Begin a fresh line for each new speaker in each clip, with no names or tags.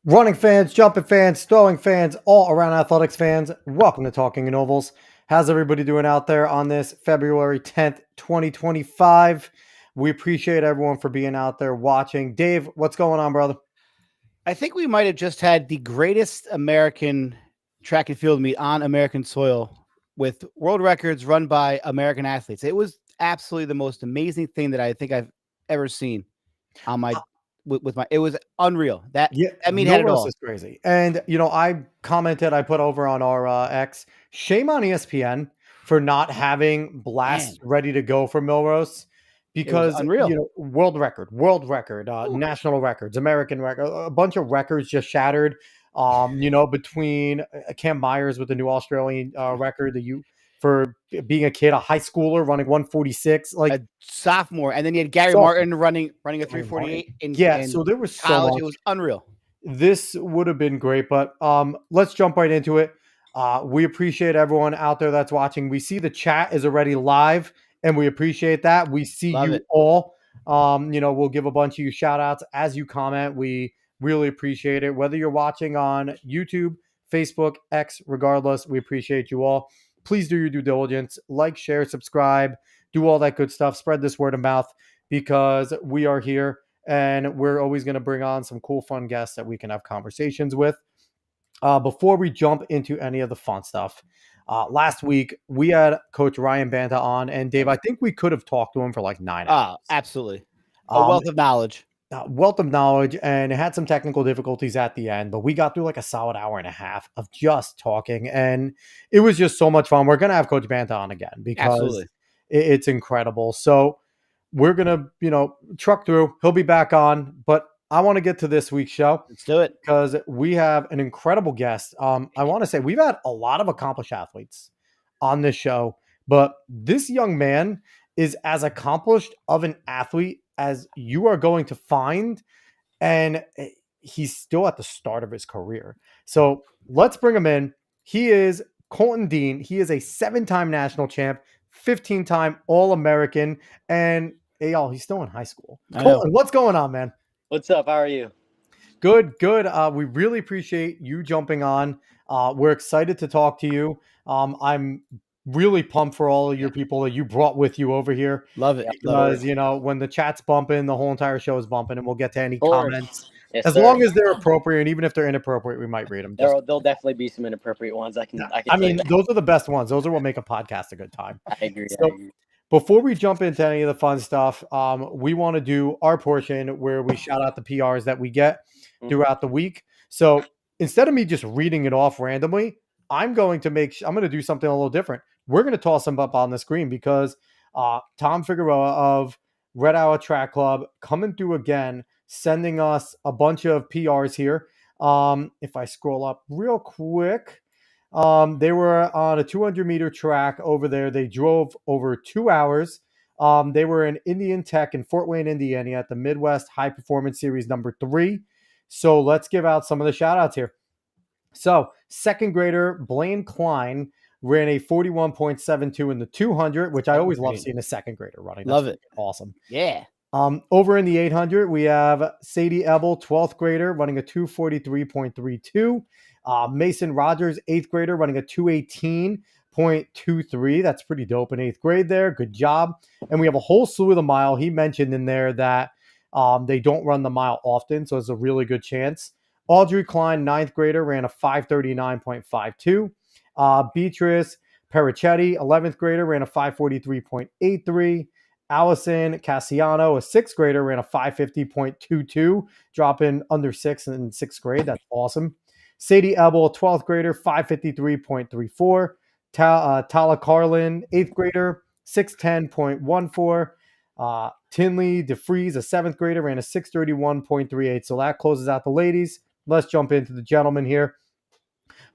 Running fans, jumping fans, throwing fans, all around athletics fans, welcome to Talking in Ovals. How's everybody doing out there on this February 10th, 2025? We appreciate everyone for being out there watching. Dave, what's going on, brother?
I think we might have just had the greatest American track and field meet on American soil with world records run by American athletes. It was absolutely the most amazing thing that I think I've ever seen on my with my. It was unreal.
Yeah,
That meet had it
Milrose
all.
is crazy. And, I commented, I put over on our X, shame on ESPN for not having blasts
Man,
ready to go for Milrose
it was
because,
unreal.
world record,
Ooh.
national records, American record, a bunch of records just shattered. Between Cam Myers with the new Australian record, for being a kid, a high schooler running 146, like
A sophomore, and then you had Gary
so
Martin running a
Gary Martin.
348 in
Yeah, so there was so
college. It
much.
was unreal.
This would have been great, but let's jump right into it. We appreciate everyone out there that's watching. We see the chat is already live, and we appreciate that. We see
Love
you
it.
all. We'll give a bunch of you shout outs as you comment. We really appreciate it. Whether you're watching on YouTube, Facebook, X, regardless, we appreciate you all. Please do your due diligence, like, share, subscribe, do all that good stuff. Spread this word of mouth because we are here and we're always going to bring on some cool, fun guests that we can have conversations with. Before we jump into any of the fun stuff, last week we had Coach Ryan Banta on, and Dave, I think we could have talked to him for like 9 hours.
Absolutely. A
Um,
wealth of knowledge.
Wealth of knowledge, and it had some technical difficulties at the end, but we got through like a solid hour and a half of just talking, and it was just so much fun. We're going to have Coach Banta on again because
Absolutely.
it's incredible. So we're going to, truck through. He'll be back on, but I want to get to this week's show
Let's do it.
because we have an incredible guest. I want to say we've had a lot of accomplished athletes on this show, but this young man is as accomplished of an athlete as you are going to find, and he's still at the start of his career. So let's bring him in. He is Colton Dean. He is a 7-time national champ, 15-time All-American, and hey, y'all, he's still in high school. Colton, what's going on, man?
What's up? How are you?
Good, good. We really appreciate you jumping on. We're excited to talk to you. I'm really pumped for all of your people that you brought with you over here.
Love it.
Because, when the chat's bumping, the whole entire show is bumping, and we'll get to any
Course.
comments.
Yes,
As
sir.
long as they're appropriate, and even if they're inappropriate, we might read them.
There'll definitely be some inappropriate ones. I can
I
tell
mean,
you.
those are the best ones. Those are what make a podcast a good time.
I agree.
So, before we jump into any of the fun stuff, we want to do our portion where we shout out the PRs that we get throughout the week. So instead of me just reading it off randomly, I'm going to do something a little different. We're going to toss them up on the screen because Tom Figueroa of Red Hour Track Club coming through again, sending us a bunch of PRs here. If I scroll up real quick, they were on a 200-meter track over there. They drove over 2 hours. They were in Indian Tech in Fort Wayne, Indiana at the Midwest High Performance Series number 3. So let's give out some of the shout outs here. So second grader Blaine Klein ran a 41.72 in the 200, which I always love seeing a second grader running. That's
Love it.
Awesome.
Yeah.
Over in the 800, we have Sadie Ebel, 12th grader, running a 243.32. Mason Rogers, 8th grader, running a 218.23. That's pretty dope in 8th grade there. Good job. And we have a whole slew of the mile. He mentioned in there that they don't run the mile often, so it's a really good chance. Audrey Klein, 9th grader, ran a 539.52. Beatrice Perichetti, 11th grader, ran a 543.83. Allison Cassiano, a 6th grader, ran a 550.22, dropping under 6 in 6th grade. That's awesome. Sadie Ebel, 12th grader, 553.34. Tala Carlin, 8th grader, 610.14. Tinley DeFries, a 7th grader, ran a 631.38. So that closes out the ladies. Let's jump into the gentlemen here.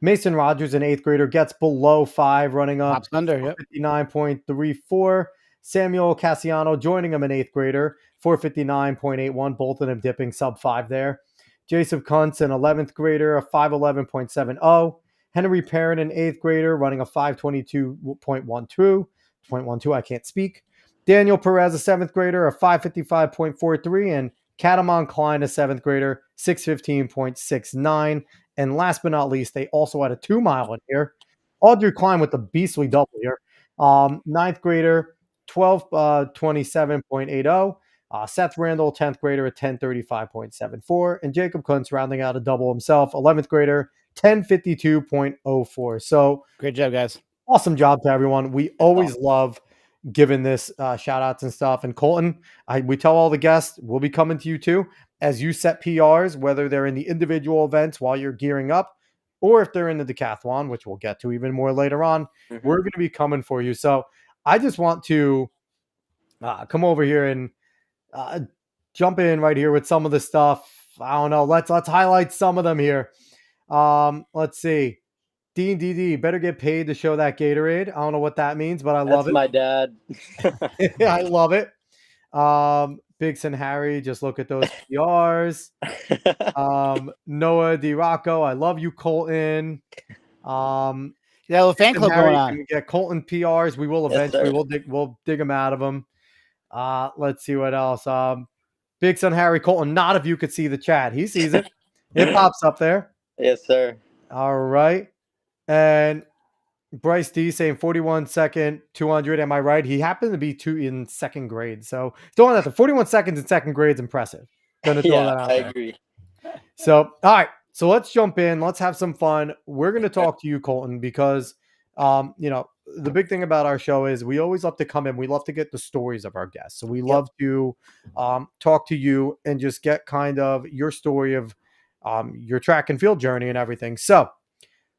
Mason Rogers, an 8th grader, gets below 5, running up 59.34. Samuel Cassiano joining him, an 8th grader, 459.81. Both of them dipping sub 5 there. Jason Kuntz, an 11th grader, a 511.70. Henry Perrin, an 8th grader, running a 522.12. I can't speak. Daniel Perez, a 7th grader, a 555.43. And Catamon Klein, a 7th grader, 6:15.69. And last but not least, they also had a 2-mile in here. Audrey Klein with the beastly double here. 9th grader, 12:27.80. Seth Randall, 10th grader at 10:35.74. And Jacob Kuntz rounding out a double himself, 11th grader, 10:52.04. So
Great job, guys.
awesome job to everyone. We always love giving this shout outs and stuff. And Colton, we tell all the guests, we'll be coming to you too as you set PRs, whether they're in the individual events while you're gearing up or if they're in the decathlon, which we'll get to even more later on. We're going to be coming for you. So I just want to come over here and jump in right here with some of the stuff. I don't know. Let's highlight some of them here. Let's see. Dean DD better get paid to show that Gatorade. I don't know what that means, but I love it.
That's my dad.
I love it. Bigson Harry, just look at those PRs. Noah DiRocco, I love you, Colton.
Yeah, a little fan club going on.
Can we get Colton PRs? We will eventually. We'll dig them out of them. Let's see what else. Big Son Harry Colton. Not if you could see the chat. He sees it. It pops up there.
Yes, sir.
All right. And Bryce D saying 41 second, 200. Am I right? He happened to be in 2nd grade. So throwing that to 41 seconds in 2nd grade is impressive. Gonna throw that out
I
there.
agree.
So, all right. So let's jump in. Let's have some fun. We're going to talk to you, Colton, because, the big thing about our show is we always love to come in. We love to get the stories of our guests. So we love to talk to you and just get kind of your story of your track and field journey and everything. So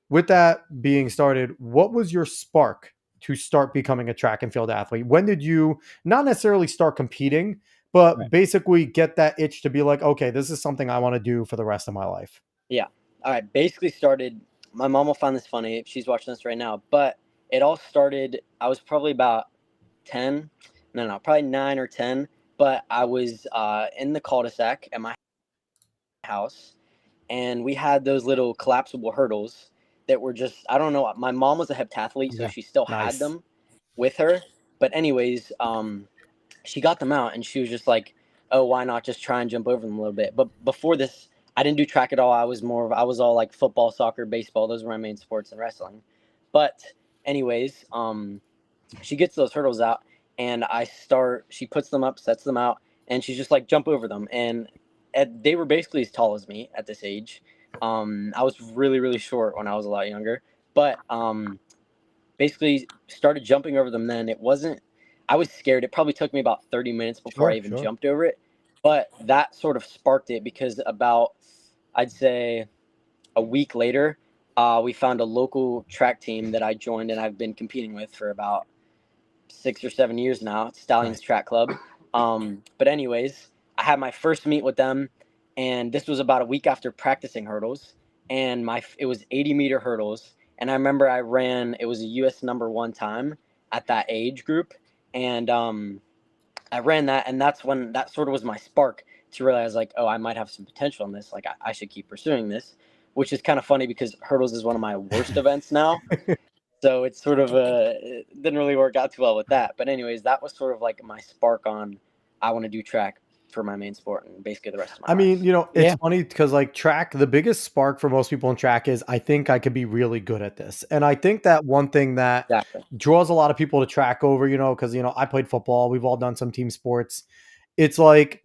with that being started, what was your spark to start becoming a track and field athlete? When did you not necessarily start competing, but basically get that itch to be like, okay, this is something I want to do for the rest of my life?
Yeah. All right. Basically started, my mom will find this funny if she's watching this right now, but it all started, I was probably about 10, probably 9 or 10, but I was in the cul-de-sac at my house, and we had those little collapsible hurdles that were just, I don't know, my mom was a heptathlete, so she still had them with her. But anyways, she got them out, and she was just like, oh, why not just try and jump over them a little bit? But before this, I didn't do track at all. I was all like football, soccer, baseball. Those were my main sports, and wrestling. But anyways, she gets those hurdles out, and she puts them up, sets them out, and she's just like, jump over them. And they were basically as tall as me at this age. I was really, really short when I was a lot younger, but basically started jumping over them then. I was scared. It probably took me about 30 minutes before I even jumped over it. But that sort of sparked it, because about, I'd say, a week later, we found a local track team that I joined, and I've been competing with for about 6 or 7 years now. It's Stallions Track Club. But anyways, I had my first meet with them, and this was about a week after practicing hurdles, and it was 80-meter hurdles. And I remember it was a US #1 time at that age group, and I ran that, and that's when that sort of was my spark to realize, like, oh, I might have some potential in this. Like, I should keep pursuing this, which is kind of funny because hurdles is one of my worst events now. So it's sort of it didn't really work out too well with that. But anyways, that was sort of like my spark on, I want to do track for my main sport and basically the rest of my life.
Mean, it's funny because like track, the biggest spark for most people in track is, I think I could be really good at this. And I think that one thing that draws a lot of people to track over, because, I played football. We've all done some team sports. It's like,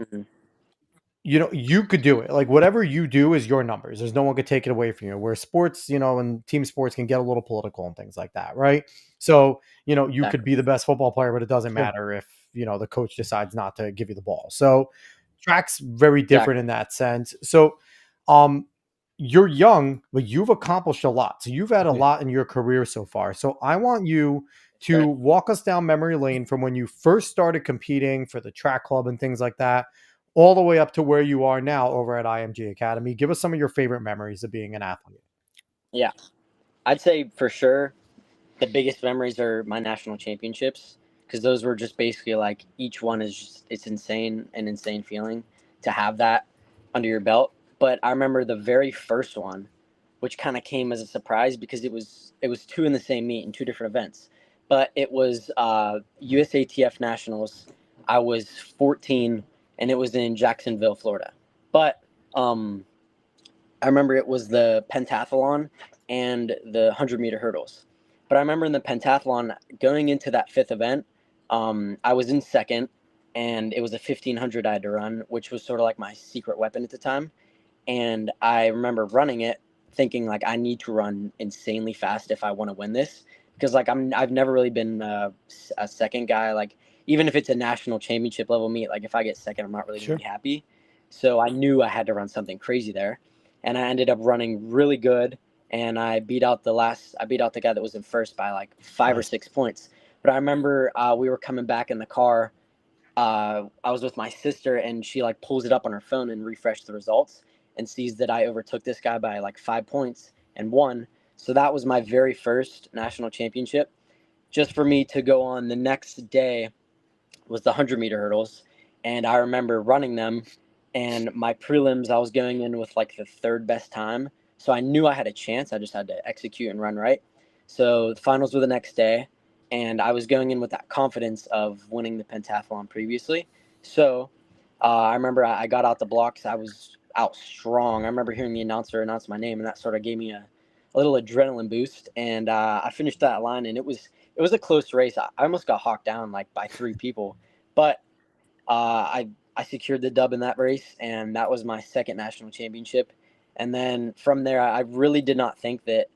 you could do it. Like whatever you do is your numbers. There's no one could take it away from you. Where sports, and team sports can get a little political and things like that. Right. So, you could be the best football player, but it doesn't matter if, the coach decides not to give you the ball. So track's very different in that sense. So, you're young, but you've accomplished a lot. So you've had a lot in your career so far. So I want you to walk us down memory lane from when you first started competing for the track club and things like that, all the way up to where you are now over at IMG Academy. Give us some of your favorite memories of being an athlete.
Yeah, I'd say for sure the biggest memories are my national championships, because those were just basically like, each one is just, it's insane, an insane feeling to have that under your belt. But I remember the very first one, which kind of came as a surprise because it was 2 in the same meet in 2 different events. But it was USATF Nationals. I was 14, and it was in Jacksonville, Florida. But I remember it was the pentathlon and the 100-meter hurdles. But I remember in the pentathlon, going into that fifth event, I was in second, and it was a 1500 I had to run, which was sort of like my secret weapon at the time. And I remember running it, thinking like I need to run insanely fast if I want to win this, because like I've never really been a second guy. Like even if it's a national championship level meet, like if I get second, I'm not really gonna be happy. So I knew I had to run something crazy there, and I ended up running really good. And I beat out the guy that was in first by like 5 or 6 points. But I remember we were coming back in the car. I was with my sister, and she like pulls it up on her phone and refreshed the results, and sees that I overtook this guy by like 5 points and won. So that was my very first national championship. Just for me to go on the next day was the 100-meter hurdles, and I remember running them. And my prelims, I was going in with like the third best time, so I knew I had a chance. I just had to execute and run right. So the finals were the next day, and I was going in with that confidence of winning the pentathlon previously. So I remember I got out the blocks. I was out strong. I remember hearing the announcer announce my name, and that sort of gave me a little adrenaline boost. And I finished that line, and it was a close race. I almost got hawked down like by 3 people, but I secured the dub in that race, and that was my second national championship. And then from there, I really did not think that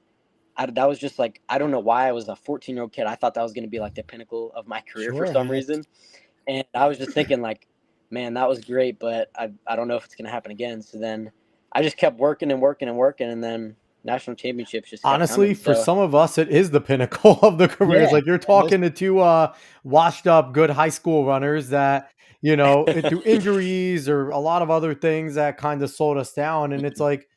that was just like, I don't know why. I was a 14-year-old kid. I thought that was going to be like the pinnacle of my career for some reason. And I was just thinking like, man, that was great, but I don't know if it's going to happen again. So then I just kept working and working and working, and then national championships just kept
Honestly,
coming.
for
So
some of us, it is the pinnacle of the careers.
Yeah,
Like you're talking to two washed up good high school runners that, through injuries or a lot of other things that kind of slowed us down. And it's like,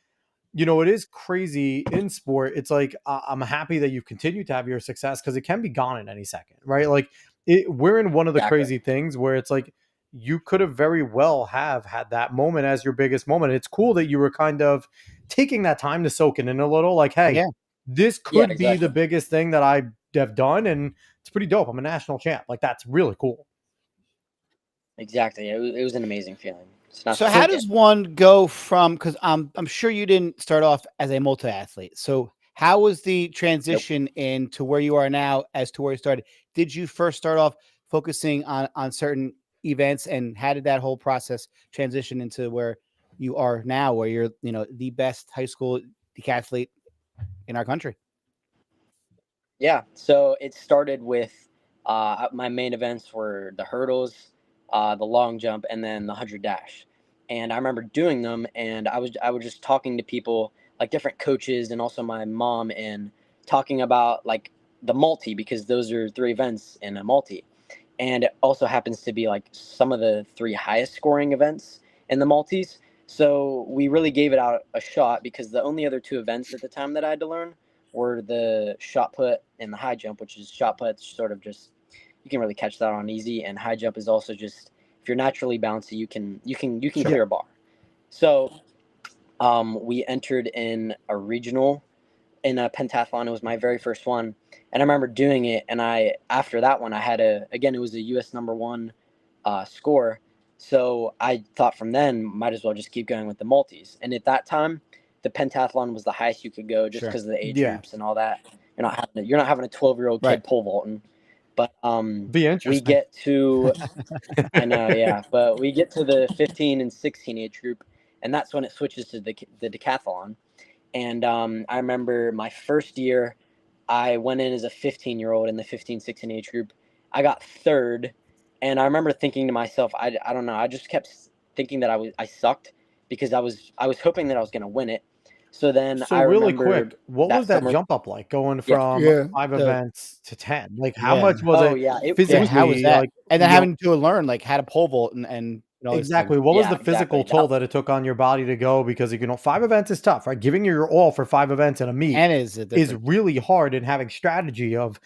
it is crazy in sport. It's like I'm happy that you continue to have your success because it can be gone in any second, right? Like we're in one of the
exactly.
crazy things where it's like you could have very well have had that moment as your biggest moment. It's cool that you were kind of taking that time to soak it in a little. Like, hey,
yeah.
this
Yeah,
could be the
exactly.
biggest thing that I have done, and it's pretty dope. I'm a national champ. Like that's really cool.
Exactly. It was an amazing feeling. It's not
So
to
how
forget.
does one go from, because I'm sure you didn't start off as a multi-athlete. So how was the
Nope.
transition into where you are now as to where you started? Did you first start off focusing on certain events, and how did that whole process transition into where you are now, where you're, the best high school decathlete in our country?
Yeah. So it started with my main events were the hurdles, the long jump, and then the 100 dash. And I remember doing them, and I was just talking to people, like different coaches, and also my mom, and talking about like the multi, because those are three events in a multi, and it also happens to be like some of the three highest scoring events in the multis. So we really gave it out a shot, because the only other two events at the time that I had to learn were the shot put and the high jump, which is shot put's sort of just, you can really catch that on easy, and high jump is also just, if you're naturally bouncy, you can clear a bar. So we entered in a regional in a pentathlon. It was my very first one, and I remember doing it. And after that one, I had it was a U.S. #1 score. So I thought from then, might as well just keep going with the multis. And at that time, the pentathlon was the highest you could go, just because of the age
Yeah.
groups and all that. You're not having a 12-year-old
Right.
kid pole vaulting, but
Be
we
interesting.
get to I know, yeah, but we get to the 15 and 16 age group, and that's when it switches to the decathlon. And I remember my first year, I went in as a 15-year-old in the 15, 16 age group. I got third, and I remember thinking to myself, I don't know, I just kept thinking that I sucked, because I was hoping that I was going to win it. So then
So
I
really
remember
quick, what was
that
that
summer.
jump up like going
Yeah.
from
Yeah.
5
The
events to 10? Like how
Yeah.
much was
Oh
it
yeah. It was
How was
physically
that?
like,
And then having to learn like how to pole vault and all these things.
exactly, what was
yeah,
the physical
exactly.
toll that it took on your body to go? Because 5 events is tough, right? Giving your all for 5 events in a meet
10 is a
is
different.
really hard, and having strategy of,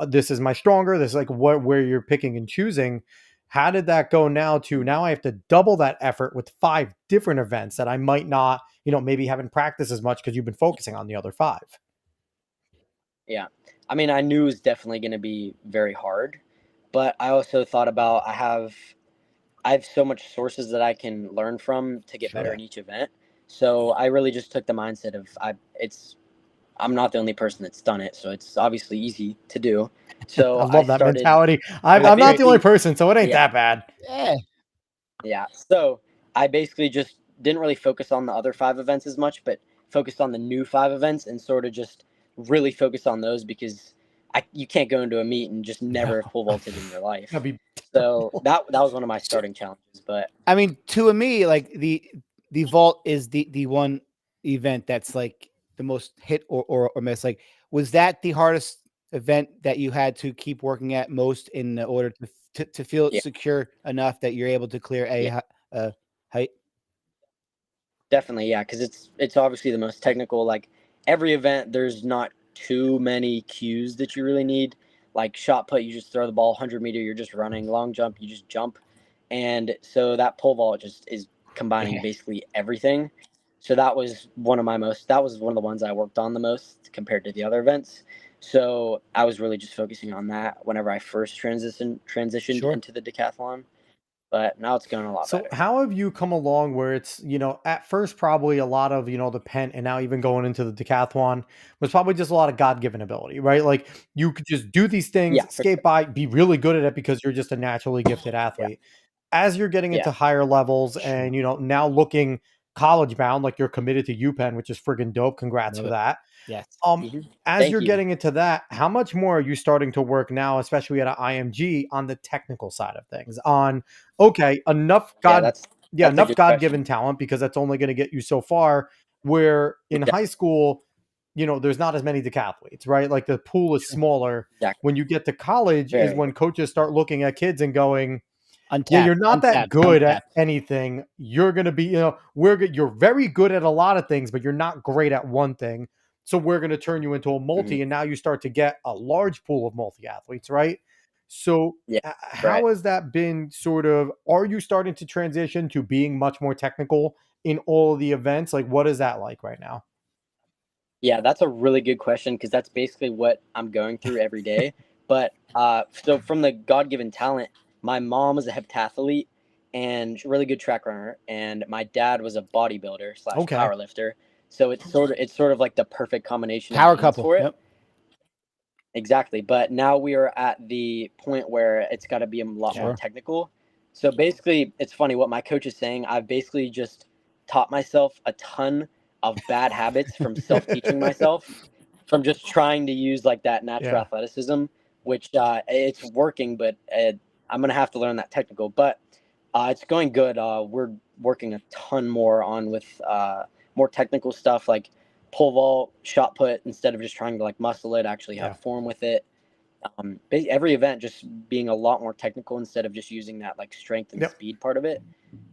this is my stronger, this is like where you're picking and choosing. How did that go now I have to double that effort with 5 different events that I might not, maybe haven't practiced as much because you've been focusing on the other 5.
Yeah. I mean, I knew it was definitely going to be very hard, but I also thought about, I have so much sources that I can learn from to get better
Sure.
in each event. So I really just took the mindset of I'm not the only person that's done it, so it's obviously easy to do.
I
So I
love that
started.
mentality.
I
I'm not the only
basically,
person, so it ain't
yeah,
that bad.
Yeah.
yeah. So I basically just didn't really focus on the other 5 events as much, but focused on the new 5 events and sort of just really focus on those because you can't go into a meet and just never have
No,
pole vaulted in your
that'd
life.
be
So
terrible.
that was one of my starting challenges. But
I mean, to me, like the vault is the one event that's like the most hit or miss. Like, was that the hardest event that you had to keep working at most in order to feel
yeah,
secure enough that you're able to clear
yeah.
height?
Definitely, yeah, because it's obviously the most technical. Like every event, there's not too many cues that you really need. Like shot put, you just throw the ball 100 meter, you're just running. Long jump, you just jump, and so that pole vault just is combining
Yeah,
basically everything. So that was one of my most. That was one of the ones I worked on the most compared to the other events. So I was really just focusing on that whenever I first transitioned
sure.
into the decathlon. But now it's going a lot
So
better.
how have you come along where it's, at first probably a lot of, the pen and now even going into the decathlon was probably just a lot of God-given ability, right? Like you could just do these things,
Yeah, for
skate
sure.
by, be really good at it because you're just a naturally gifted
Yeah,
athlete. As you're getting
yeah,
into higher levels and, now looking college bound, like you're committed to UPenn, which is friggin' dope. Congrats
Love
for
it.
that.
Yes.
hmm
As
Thank
you're
you.
getting into that, how much more are you starting to work now, especially at an IMG, on the technical side of things? On okay,
Yeah, that's a
enough
good question.
God-given talent because that's only going to get you so far. Where in high
Exactly.
school, there's not as many decathletes, right? Like the pool is
Sure.
smaller.
Exactly.
When you get to college, is
Very.
when coaches start looking at kids and going, yeah, you're
Untapped,
not that
untapped,
good at
untapped.
anything. You're going to be, we're good. You're very good at a lot of things, but you're not great at one thing. So we're going to turn you into a
Mhm.
multi. And now you start to get a large pool of multi athletes, right? So
Yeah. Right.
how has that been sort of, are you starting to transition to being much more technical in all of the events? Like, what is that like right now?
Yeah, that's a really good question because that's basically what I'm going through every day. But so from the God-given talent, my mom was a heptathlete and really good track runner, and my dad was a bodybuilder slash
Okay.
powerlifter. So it's sort of like the perfect combination of
Power
genes
couple.
for it.
Yep.
Exactly. But now we are at the point where it's got to be a lot more
Sure.
technical. So basically, it's funny what my coach is saying. I've basically just taught myself a ton of bad habits from self teaching myself, from just trying to use like that natural
Yeah.
athleticism, which it's working, but I'm going to have to learn that technical. But it's going good. We're working a ton more on with more technical stuff like pole vault, shot put, instead of just trying to like muscle it, actually have
Yeah.
form with it. Every event just being a lot more technical instead of just using that like strength and
Yep.
speed part of it.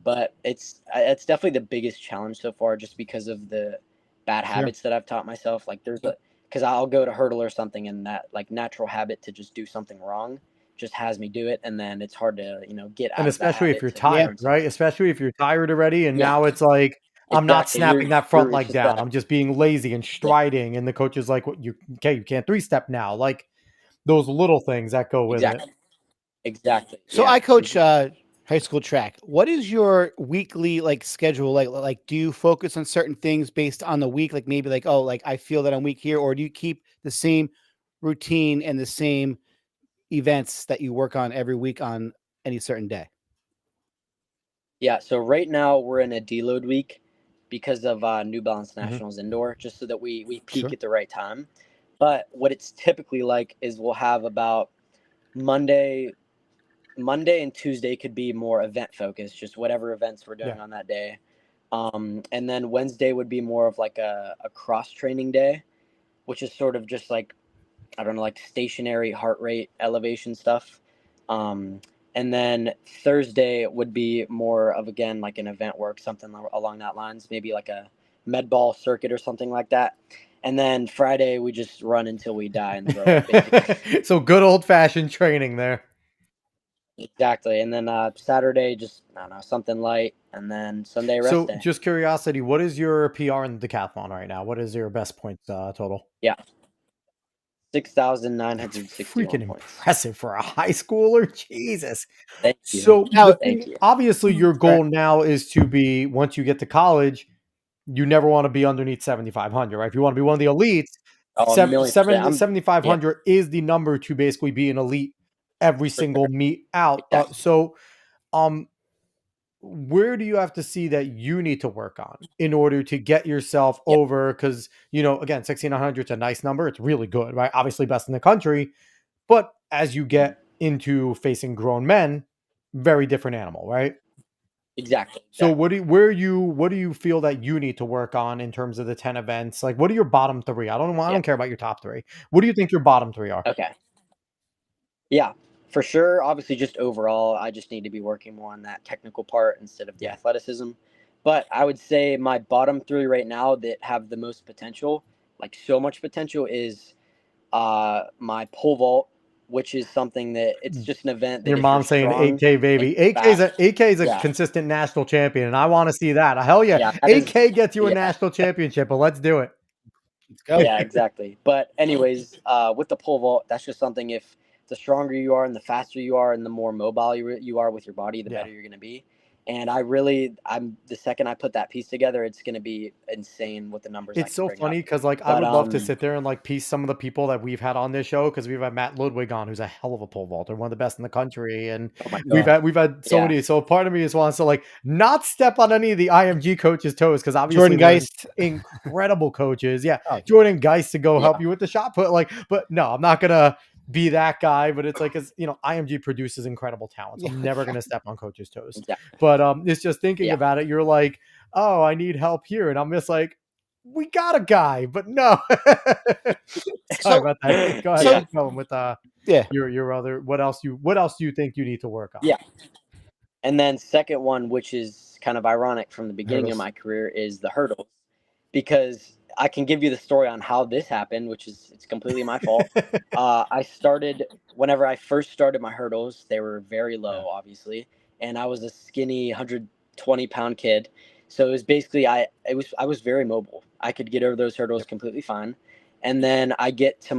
But it's definitely the biggest challenge so far, just because of the bad
Sure.
habits that I've taught myself. Like because I'll go to hurdle or something, and that like natural habit to just do something wrong just has me do it, and then it's hard to get
And
out of that
especially if
habit
you're
to
Yeah.
tired,
learn
right?
something.
Especially if you're tired already. And
Yeah,
now it's like, I'm not
exactly.
snapping that front
It's
leg
just
down.
that.
I'm just being lazy and
Yeah,
striding. And the coach is like, okay, you can't 3-step now. Like those little things that go with it.
exactly. Exactly.
So
Yeah.
I coach
Mhm.
high school track. What is your weekly like schedule? Like do you focus on certain things based on the week? Like maybe like, oh, like I feel that I'm weak here, or do you keep the same routine and the same events that you work on every week on any certain day?
Yeah. So right now we're in a deload week because of New Balance
Mhm.
Nationals indoor, just so that we peak
Sure.
at the right time. But what it's typically like is we'll have about Monday, Monday and Tuesday could be more event focused, just whatever events we're
Yeah.
doing on that day. And then Wednesday would be more of like a cross training day, which is sort of just like, I don't know, like stationary heart rate elevation stuff. Um, and then Thursday would be more of, again, like an event work, something along that lines, maybe like a med ball circuit or something like that. And then Friday we just run until we die in the rope, basically.
So good old fashioned training there.
Exactly. And then Saturday just, I don't know, something light, and then Sunday rest
So
day.
just curiosity, what is your PR in the decathlon right now? What is your best points total?
Yeah. 6,961
Freaking
points.
impressive for a high schooler. Jesus.
Thank you.
So
Now-
the
Thank
thing,
you.
obviously, your goal now is to be, once you get to college, you never want to be underneath 7,500, right? If you want to be one of the elites,
Oh, a million percent.
7,500 is the number to basically be an elite every
For
single
sure.
meet out.
Exactly.
So, where do you have to see that you need to work on in order to get yourself
Yeah.
over? Because, again, 6,900 is a nice number. It's really good, right? Obviously, best in the country. But as you get into facing grown men, very different animal, right?
Exactly.
So what do you feel that you need to work on in terms of the 10 events? Like, what are your bottom three? I
Yeah.
don't care about your top three. What do you think your bottom three are?
Okay. Yeah, for sure. Obviously, just overall, I just need to be working more on that technical part instead of the
Yeah.
athleticism. But I would say my bottom three right now that have the most potential, like so much potential, is my pole vault, which is something that it's just an event that
Your
if you're
mom's saying
strong
8K,
and
baby.
you're
8K is
fast,
8K is a
yeah,
consistent national champion, and I want to see that. Hell yeah.
yeah, that is,
8K gets you a
yeah,
national championship, but let's do it.
Let's go.
yeah, exactly. But anyways, with the pole vault, that's just something if the stronger you are and the faster you are and the more mobile you are with your body, the
Yeah.
better you're going to be. And I'm the second I put that piece together, it's going to be insane with the numbers I
It's
can
so
bring up.
funny because, like, I
But
would love to sit there and like piece some of the people that we've had on this show, because we've had Matt Ludwig on, who's a hell of a pole vaulter, one of the best in the country, and
oh my
Yeah.
god,
we've had so
yeah,
many. So part of me just wants to like not step on any of the IMG coaches' toes, because obviously
Jordan
they're
Geist.
incredible coaches. Yeah,
Oh,
Jordan Geist to go
yeah,
help you with the shot put. Like, but no, I'm not gonna be that guy. But it's like, because IMG produces incredible talent, so
yeah.
I'm never gonna step on coaches' toes.
exactly,
But it's just thinking
yeah,
about it. You're like, oh, I need help here, and I'm just like, we got a guy, but no. Sorry
So,
about that. Go ahead,
so
keep going with
yeah.
your other. What else do you think you need to work on?
yeah. And then second one, which is kind of ironic from the beginning of
Hurdles.
my career, is the hurdles, because I can give you the story on how this happened, which is it's completely my fault. I started whenever I first started my hurdles, they were very
Yeah.
low, obviously, and I was a skinny 120-pound kid. So it was basically I was very mobile. I could get over those hurdles
Yep.
completely fine, and then I get to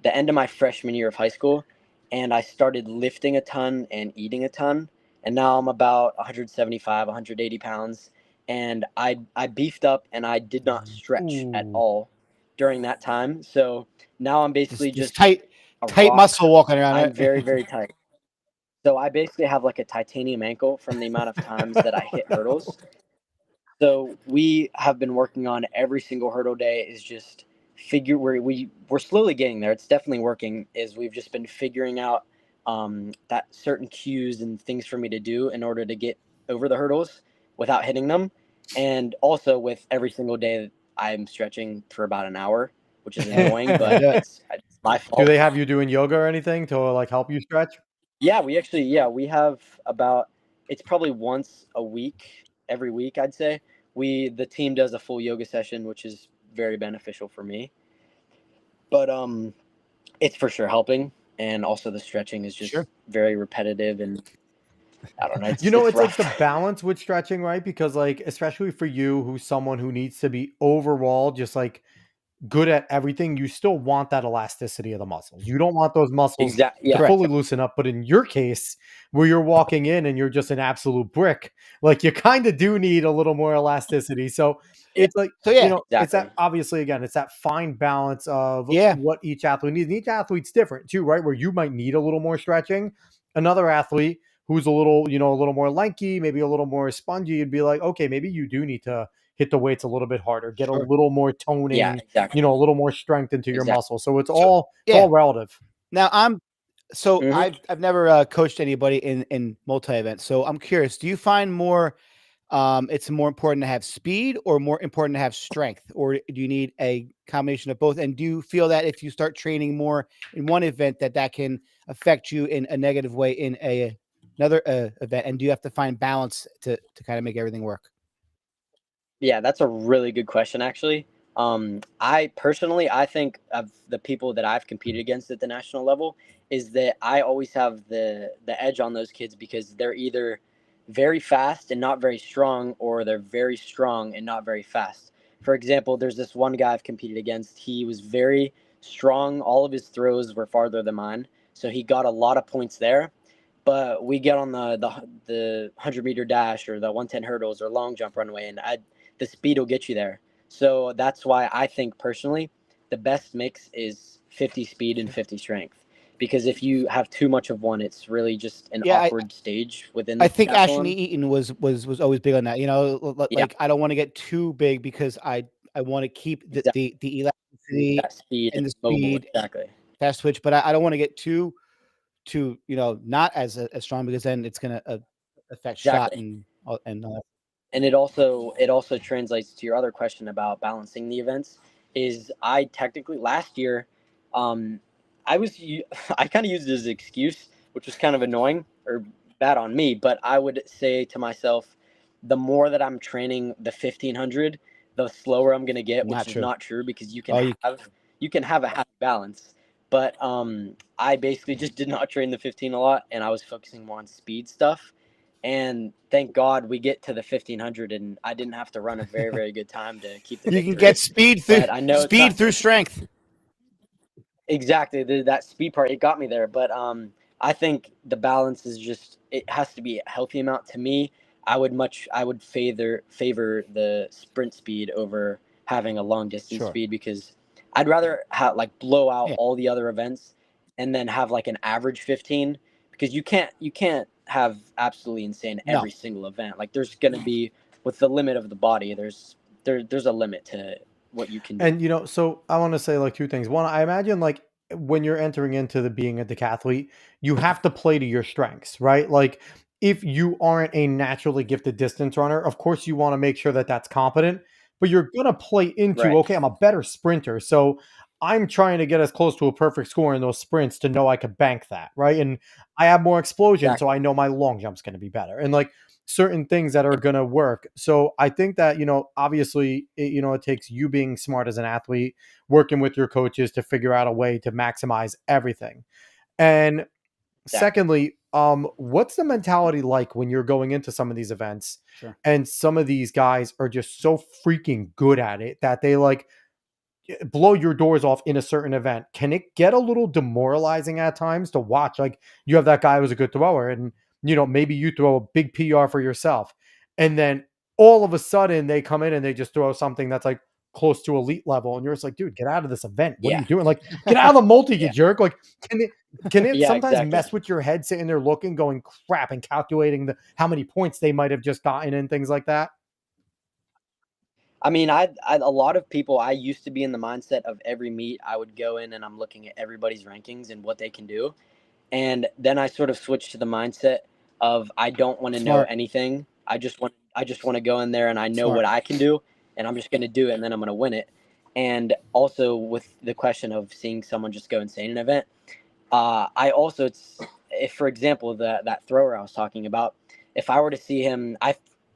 the end of my freshman year of high school, and I started lifting a ton and eating a ton, and now I'm about 175, 180 pounds, and I beefed up and I did not stretch at
Ooh.
all during that time. So now I'm basically
Just
just a
tight
rock.
muscle walking around,
I'm
right?
very, very tight. So I basically have like a titanium ankle from the amount of times that I hit hurdles. So we have been working on every single hurdle day is just we're slowly getting there. It's definitely working. Is we've just been figuring out that certain cues and things for me to do in order to get over the hurdles without hitting them, and also with every single day I'm stretching for about an hour, which is annoying, but
Yeah.
it's my
Do
fault.
they have you doing yoga or anything to like help you stretch?
Yeah, we have about it's probably once a week, every week I'd say. The team does a full yoga session, which is very beneficial for me. But it's for sure helping, and also the stretching is
Sure.
just very repetitive, and I don't know, it's
It's like the
rough.
balance with stretching, right? Because like, especially for you, who's someone who needs to be overall just like good at everything, you still want that elasticity of the muscles. You don't want those muscles
Exactly.
to
Yeah.
Correct.
fully loosen up. But in your case, where you're walking in and you're just an absolute brick, like you kind of do need a little more elasticity. So
Yeah.
it's like,
So yeah.
it's
Exactly.
that, obviously, again, it's that fine balance of
Yeah.
what each athlete needs. And each athlete's different too, right? Where you might need a little more stretching. Another athlete who's a little, a little more lanky, maybe a little more spongy, you'd be like, okay, maybe you do need to hit the weights a little bit harder, get a
Sure.
little more
Yeah.
toning,
Exactly.
a little more strength into your
Exactly.
muscle. So it's
So
all
yeah.
relative.
Now
Mhm.
I've never coached anybody in multi events. So I'm curious. Do you find more it's more important to have speed or more important to have strength, or do you need a combination of both? And do you feel that if you start training more in one event that can affect you in a negative way in another event? And do you have to find balance to kind of make everything work?
Yeah, that's a really good question, actually. I personally, I think of the people that I've competed against at the national level is that I always have the edge on those kids because they're either very fast and not very strong, or they're very strong and not very fast. For example, there's this one guy I've competed against. He was very strong. All of his throws were farther than mine, so he got a lot of points there. But we get on the 100-meter dash or the 110 hurdles or long jump runway, and the speed will get you there. So that's why I think personally the best mix is 50 speed and 50 strength. Because if you have too much of one, it's really just an awkward stage within
I
the
think Ashton
decathlon.
Eaton was always big on that. You know,
Yeah,
like I don't want to get too big because I want to keep the
exactly.
elasticity
That speed
and
and
the
mobile,
speed,
exactly.
fast twitch, but I don't want to get too not as strong because then it's gonna affect shot
Exactly.
and
And it also translates to your other question about balancing the events. Is I technically last year, um, I was I kind of used it as an excuse, which was kind of annoying or bad on me. But I would say to myself, the more that I'm training the 1500, the slower I'm gonna get,
not
which is
true.
not true because
Oh,
you can have a happy balance. But I basically just did not train the 15 a lot, and I was focusing more on speed stuff. And thank God we get to the 1500, and I didn't have to run a very, very good time to keep the
you can
victory.
get speed
But I know it's not
through strength.
exactly that speed part. It got me there, but I think the balance is just it has to be a healthy amount. To me, I would favor the sprint speed over having a long distance
Sure.
speed because I'd rather have like blow out
Yeah.
all the other events and then have like an average 15 because you can't have absolutely insane
No.
every single event. Like there's gonna be with the limit of the body. There's a limit to what you can do.
And so I want to say like two things. One, I imagine like when you're entering into the being a decathlete, you have to play to your strengths, right? Like if you aren't a naturally gifted distance runner, of course you want to make sure that that's competent, but you're going to play into,
Right.
okay, I'm a better sprinter. So I'm trying to get as close to a perfect score in those sprints to know I could bank that, right? And I have more explosion, so
Exactly.
I know my long jump's going to be better. And like certain things that are going to work. So I think that, obviously, it takes you being smart as an athlete, working with your coaches to figure out a way to maximize everything. And
Exactly.
secondly, what's the mentality like when you're going into some of these events
Sure.
and some of these guys are just so freaking good at it that they like blow your doors off in a certain event? Can it get a little demoralizing at times to watch? Like you have that guy who's a good thrower, and maybe you throw a big PR for yourself, and then all of a sudden they come in and they just throw something that's like close to elite level, and you're just like, dude, get out of this event. What are
Yeah.
you doing? Like, get out of the multi, you
Yeah.
jerk. Like, can it
Yeah,
sometimes
exactly.
mess with your head sitting there looking, going crap, and calculating how many points they might have just gotten and things like that?
I mean, I a lot of people. I used to be in the mindset of every meet I would go in and I'm looking at everybody's rankings and what they can do, and then I sort of switched to the mindset of I don't want to know
Smart.
anything. I just want to go in there and I know
Smart.
what I can do, and I'm just going to do it, and then I'm going to win it. And also with the question of seeing someone just go insane in an event, I also if for example that thrower I was talking about, if I were to see him,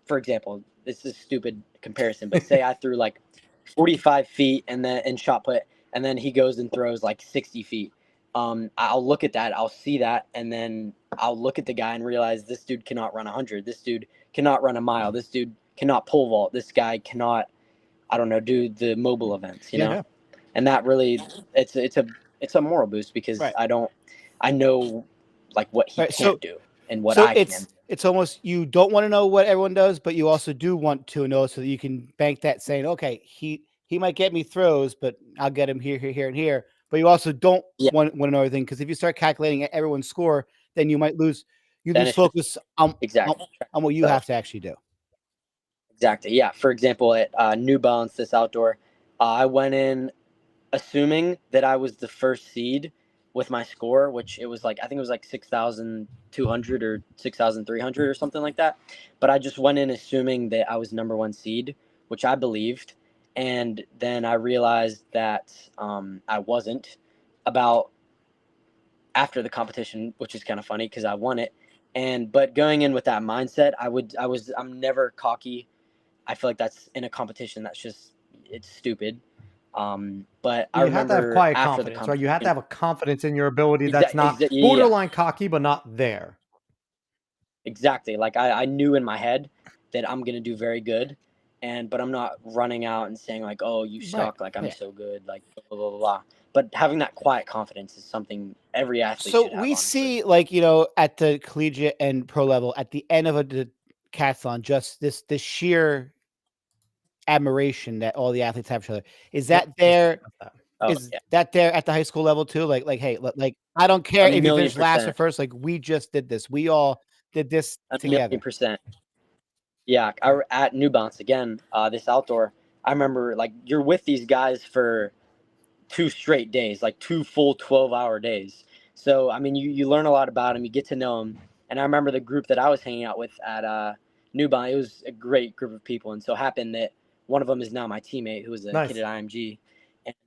for example, this is a stupid comparison, but say I threw like 45 feet and then in shot put, and then he goes and throws like 60 feet. I'll look at that, I'll see that, and then I'll look at the guy and realize this dude cannot run 100. This dude cannot run a mile. This dude cannot pole vault. This guy cannot, I don't know, do the mobile events,
Yeah.
and that really it's a moral boost because
Right.
I know like what he
Right. So
can't do and what I can.
it's almost you don't want to know what everyone does, but you also do want to know so that you can bank that saying, okay, he might get me throws, but I'll get him here, and here. But you also don't
Yeah,
want to know everything because if you start calculating everyone's score, then you might lose
then it's just
focus on
exactly
what you
so
have to actually do.
exactly yeah. For example, at New Balance this outdoor, I went in assuming that I was the first seed with my score, which it was like I think it was like 6,200 or 6,300 or something like that. But I just went in assuming that I was number one seed, which I believed, and then I realized that I wasn't. About after the competition, which is kind of funny because I won it, and but going in with that mindset, I'm never cocky. I feel like that's in a competition that's just it's stupid. But I
You have to have
remember
quiet
after the
confidence, right? You have to
competition,
have a confidence in your ability that's not
yeah,
borderline cocky, but not there.
exactly. Like I knew in my head that I'm gonna do very good, but I'm not running out and saying like, "Oh, you
Right.
suck!" Like I'm
Yeah.
so good, like blah blah blah blah. but having that quiet confidence is something every athlete
So
should have,
we
honestly.
see, at the collegiate and pro level, at the end of a decathlon, just this sheer admiration that all the athletes have for each other. Is
Yep,
that
I was
there?
thinking about that.
Oh
Is
yeah,
that there at the high school level too? Like, hey, like I don't
a
care if you
million
finish last or
percent,
first. Like, we just did this. We all did this
a million
together.
percent. Yeah, at New Balance again, this outdoor. I remember like you're with these guys for 2 straight days, like 2 full 12-hour days. So I mean, you learn a lot about them, you get to know them. And I remember the group that I was hanging out with at New Balance. It was a great group of people, and so happened that one of them is now my teammate, who was a kid
Nice.
at IMG,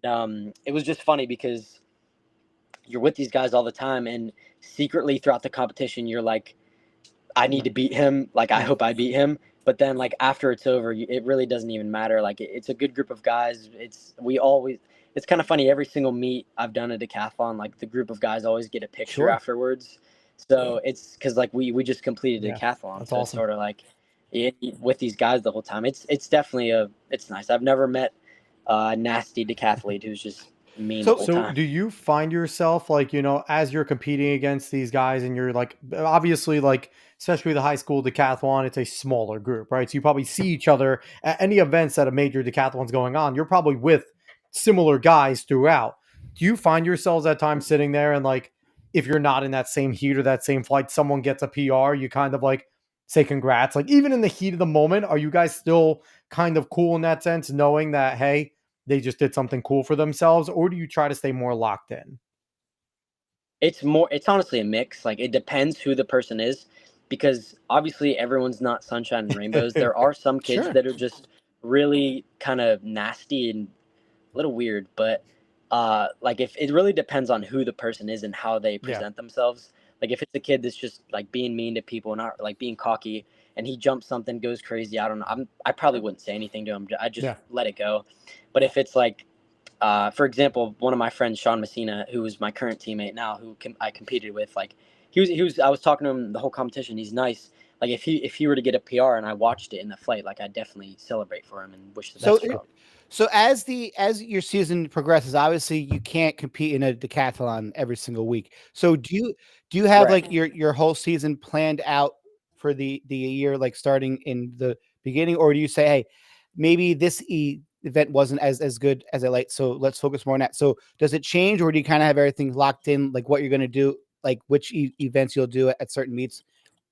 and it was just funny because you're with these guys all the time, and secretly throughout the competition, you're like, I need to beat him. Like, I hope I beat him. But then, like, after it's over, it really doesn't even matter. Like, it's a good group of guys. It's kind of funny. Every single meet I've done a decathlon, like, the group of guys always get a picture
Sure.
afterwards. So it's because, like, we just completed a
Yeah,
decathlon.
that's
So it's
awesome.
sort of like with these guys the whole time. It's definitely it's nice. I've never met a nasty decathlete who's just mean the
So
whole
So
time.
do you find yourself like, as you're competing against these guys and you're like, obviously, like, especially the high school decathlon, it's a smaller group, right? So you probably see each other at any events that a major decathlon's going on. You're probably with similar guys throughout. Do you find yourselves at times sitting there and like, if you're not in that same heat or that same flight, someone gets a PR, you kind of like say congrats? Like, even in the heat of the moment, are you guys still kind of cool in that sense, knowing that, hey, they just did something cool for themselves, or do you try to stay more locked in?
It's honestly a mix. Like it depends who the person is, because obviously everyone's not sunshine and rainbows. There are some kids
sure.
that are just really kind of nasty and a little weird, but like if it really depends on who the person is and how they
Yeah.
present themselves. Like if it's a kid that's just like being mean to people, not like being cocky, and he jumps something, goes crazy, I don't know. I probably wouldn't say anything to him. I just
Yeah.
let it go. But if it's like for example, one of my friends, Sean Messina, who is my current teammate now, I competed with, like he was. I was talking to him the whole competition. He's nice. Like if he were to get a PR and I watched it in the flight, like I definitely celebrate for him and wish the
So
best
That's
for
what's
him.
up.
So as your season progresses, obviously you can't compete in a decathlon every single week. So do you have
Right.
like your whole season planned out for the year, like starting in the beginning, or do you say, hey, maybe this event wasn't as good as I like, so let's focus more on that. So does it change, or do you kind of have everything locked in, like what you're going to do, like which events you'll do at certain meets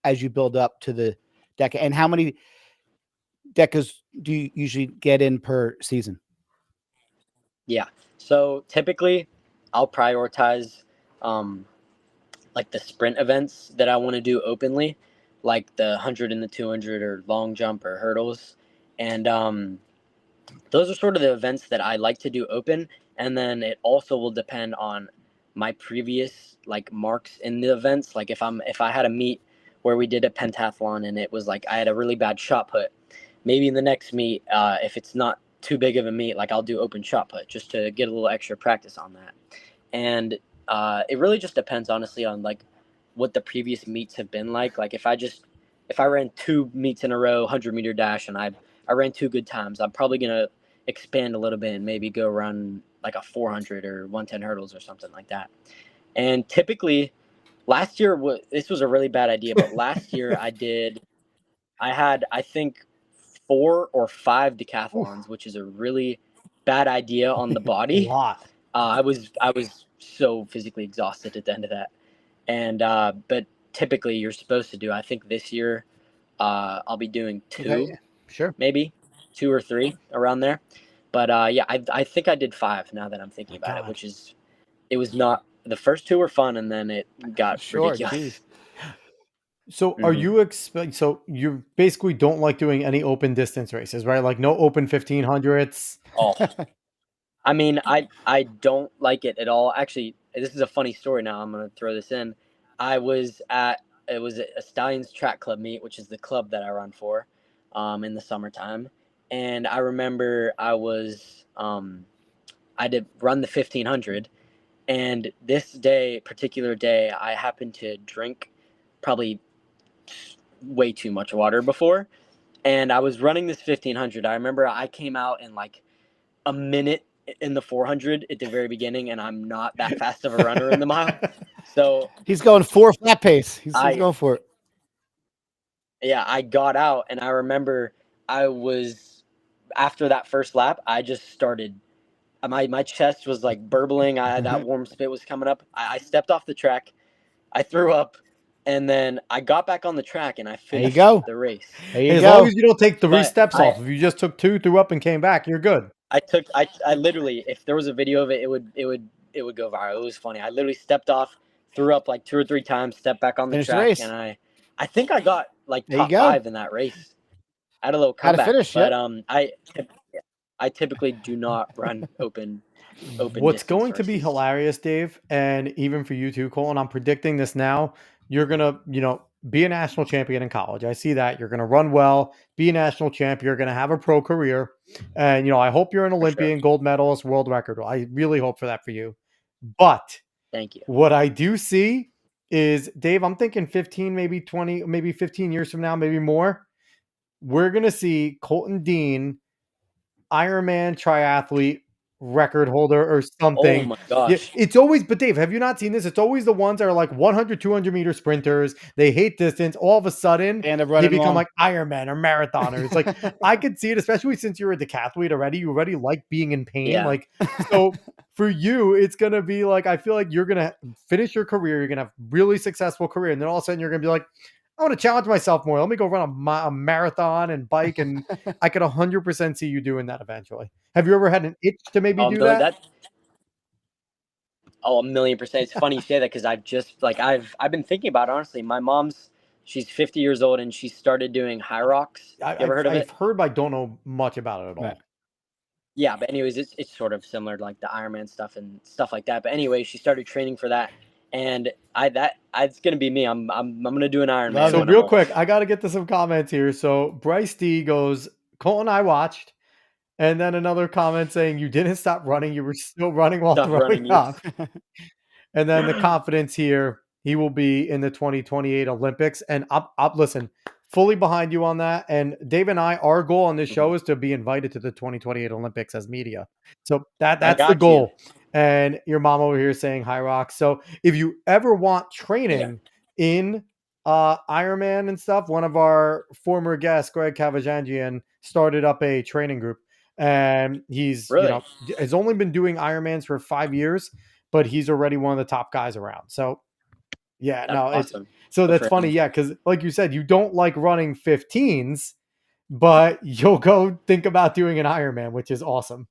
as you build up to the deca, and how many decas do you usually get in per season?
Yeah. So typically, I'll prioritize um, like the sprint events that I want to do openly, like the 100 and the 200 or long jump or hurdles, and those are sort of the events that I like to do open. And then it also will depend on my previous like marks in the events. Like if I had a meet where we did a pentathlon and it was like I had a really bad shot put, maybe in the next meet, if it's not too big of a meet, like I'll do open shot put just to get a little extra practice on that. And it really just depends honestly on like what the previous meets have been like. Like if I ran 2 meets in a row, 100-meter dash, and I ran 2 good times, I'm probably gonna expand a little bit and maybe go run like a 400 or 110 hurdles or something like that. And typically, last year this was a really bad idea, but last year I had I think 4 or 5
Oof,
decathlons, which is a really bad idea on the
a
body.
lot.
I was so physically exhausted at the end of that, and but typically you're supposed to do. I think this year I'll be doing
Okay,
two,
sure.
maybe 2 or 3 around there. But yeah, I think I did 5 now that I'm thinking
My
about it,
God.
which is it was not the first 2 were fun and then it got
Sure, geez.
ridiculous.
So are
hmm
you expect? So you basically don't like doing any open distance races, right? Like no open 1500s.
Oh, I mean, I don't like it at all. Actually, this is a funny story. Now I'm gonna throw this in. I was at it was a Stallions Track Club meet, which is the club that I run for, in the summertime. And I remember I did run the 1500, and this particular day, I happened to drink probably way too much water before, and I was running this 1500. I remember I came out in like a minute in the 400 at the very beginning, and I'm not that fast of a runner in the mile. So
he's going 4 flat pace. He's going for it.
Yeah, I got out, and I remember after that first lap, I just started. My chest was like burbling. That warm spit was coming up. I stepped off the track. I threw up, and then I got back on the track, and I finished the race.
There you
as
go.
long as you don't take 3 steps off. If you just took 2, threw up, and came back, you're good.
I literally, if there was a video of it, it would go viral. It was funny. I literally stepped off, threw up like 2 or 3 times, stepped back on the track, and I think I got like top 5 in that race. I had a little comeback, but I typically do not run open.
What's going to be hilarious, Dave, and even for you too, Colton, I'm predicting this now. You're gonna, be a national champion in college. I see that. You're gonna run well, be a national champ. You're gonna have a pro career, and I hope you're an Olympian, gold medalist, world record. I really hope for that for you. But
thank you.
What I do see is, Dave, I'm thinking 15, maybe 20, maybe 15 years from now, maybe more. We're gonna see Colton Dean, Ironman triathlete, record holder or something.
Oh my gosh.
It's always, but Dave, have you not seen this? It's always the ones that are like 100, 200 meter sprinters. They hate distance. All of a sudden, they become like Ironman or marathoners. Like I could see it, especially since you're a decathlete already. You already like being in pain.
Yeah.
Like, so for you, it's going to be like, I feel like you're going to finish your career. You're going to have really successful career. And then all of a sudden you're going to be like, I want to challenge myself more. Let me go run a marathon and bike. And I could 100% see you doing that eventually. Have you ever had an itch to maybe do that?
Oh, 1,000,000%. It's funny you say that because I've been thinking about it, honestly. My mom's, she's 50 years old and she started doing high rocks. You ever heard of it?
I've heard, but I don't know much about it at all.
Right. Yeah, but anyways, it's sort of similar to like the Ironman stuff and stuff like that. But anyway, she started training for that. And it's gonna be me. I'm gonna do an Ironman.
So real quick, I gotta get to some comments here. So Bryce D goes, Colton, I watched, and then another comment saying you didn't stop running, you were still running while throwing up. And then the confidence here, he will be in the 2028 Olympics. And up, listen, fully behind you on that. And Dave and I, our goal on this show is to be invited to the 2028 Olympics as media. So that's the goal. And your mom over here saying hi, Rock. So if you ever want training in Ironman and stuff, one of our former guests, Greg Kavajanjian, started up a training group. And he's, has only been doing Ironmans for 5 years, but he's already one of the top guys around. So yeah, that's awesome. That's funny. Yeah. Cause like you said, you don't like running 15s, but you'll go think about doing an Ironman, which is awesome.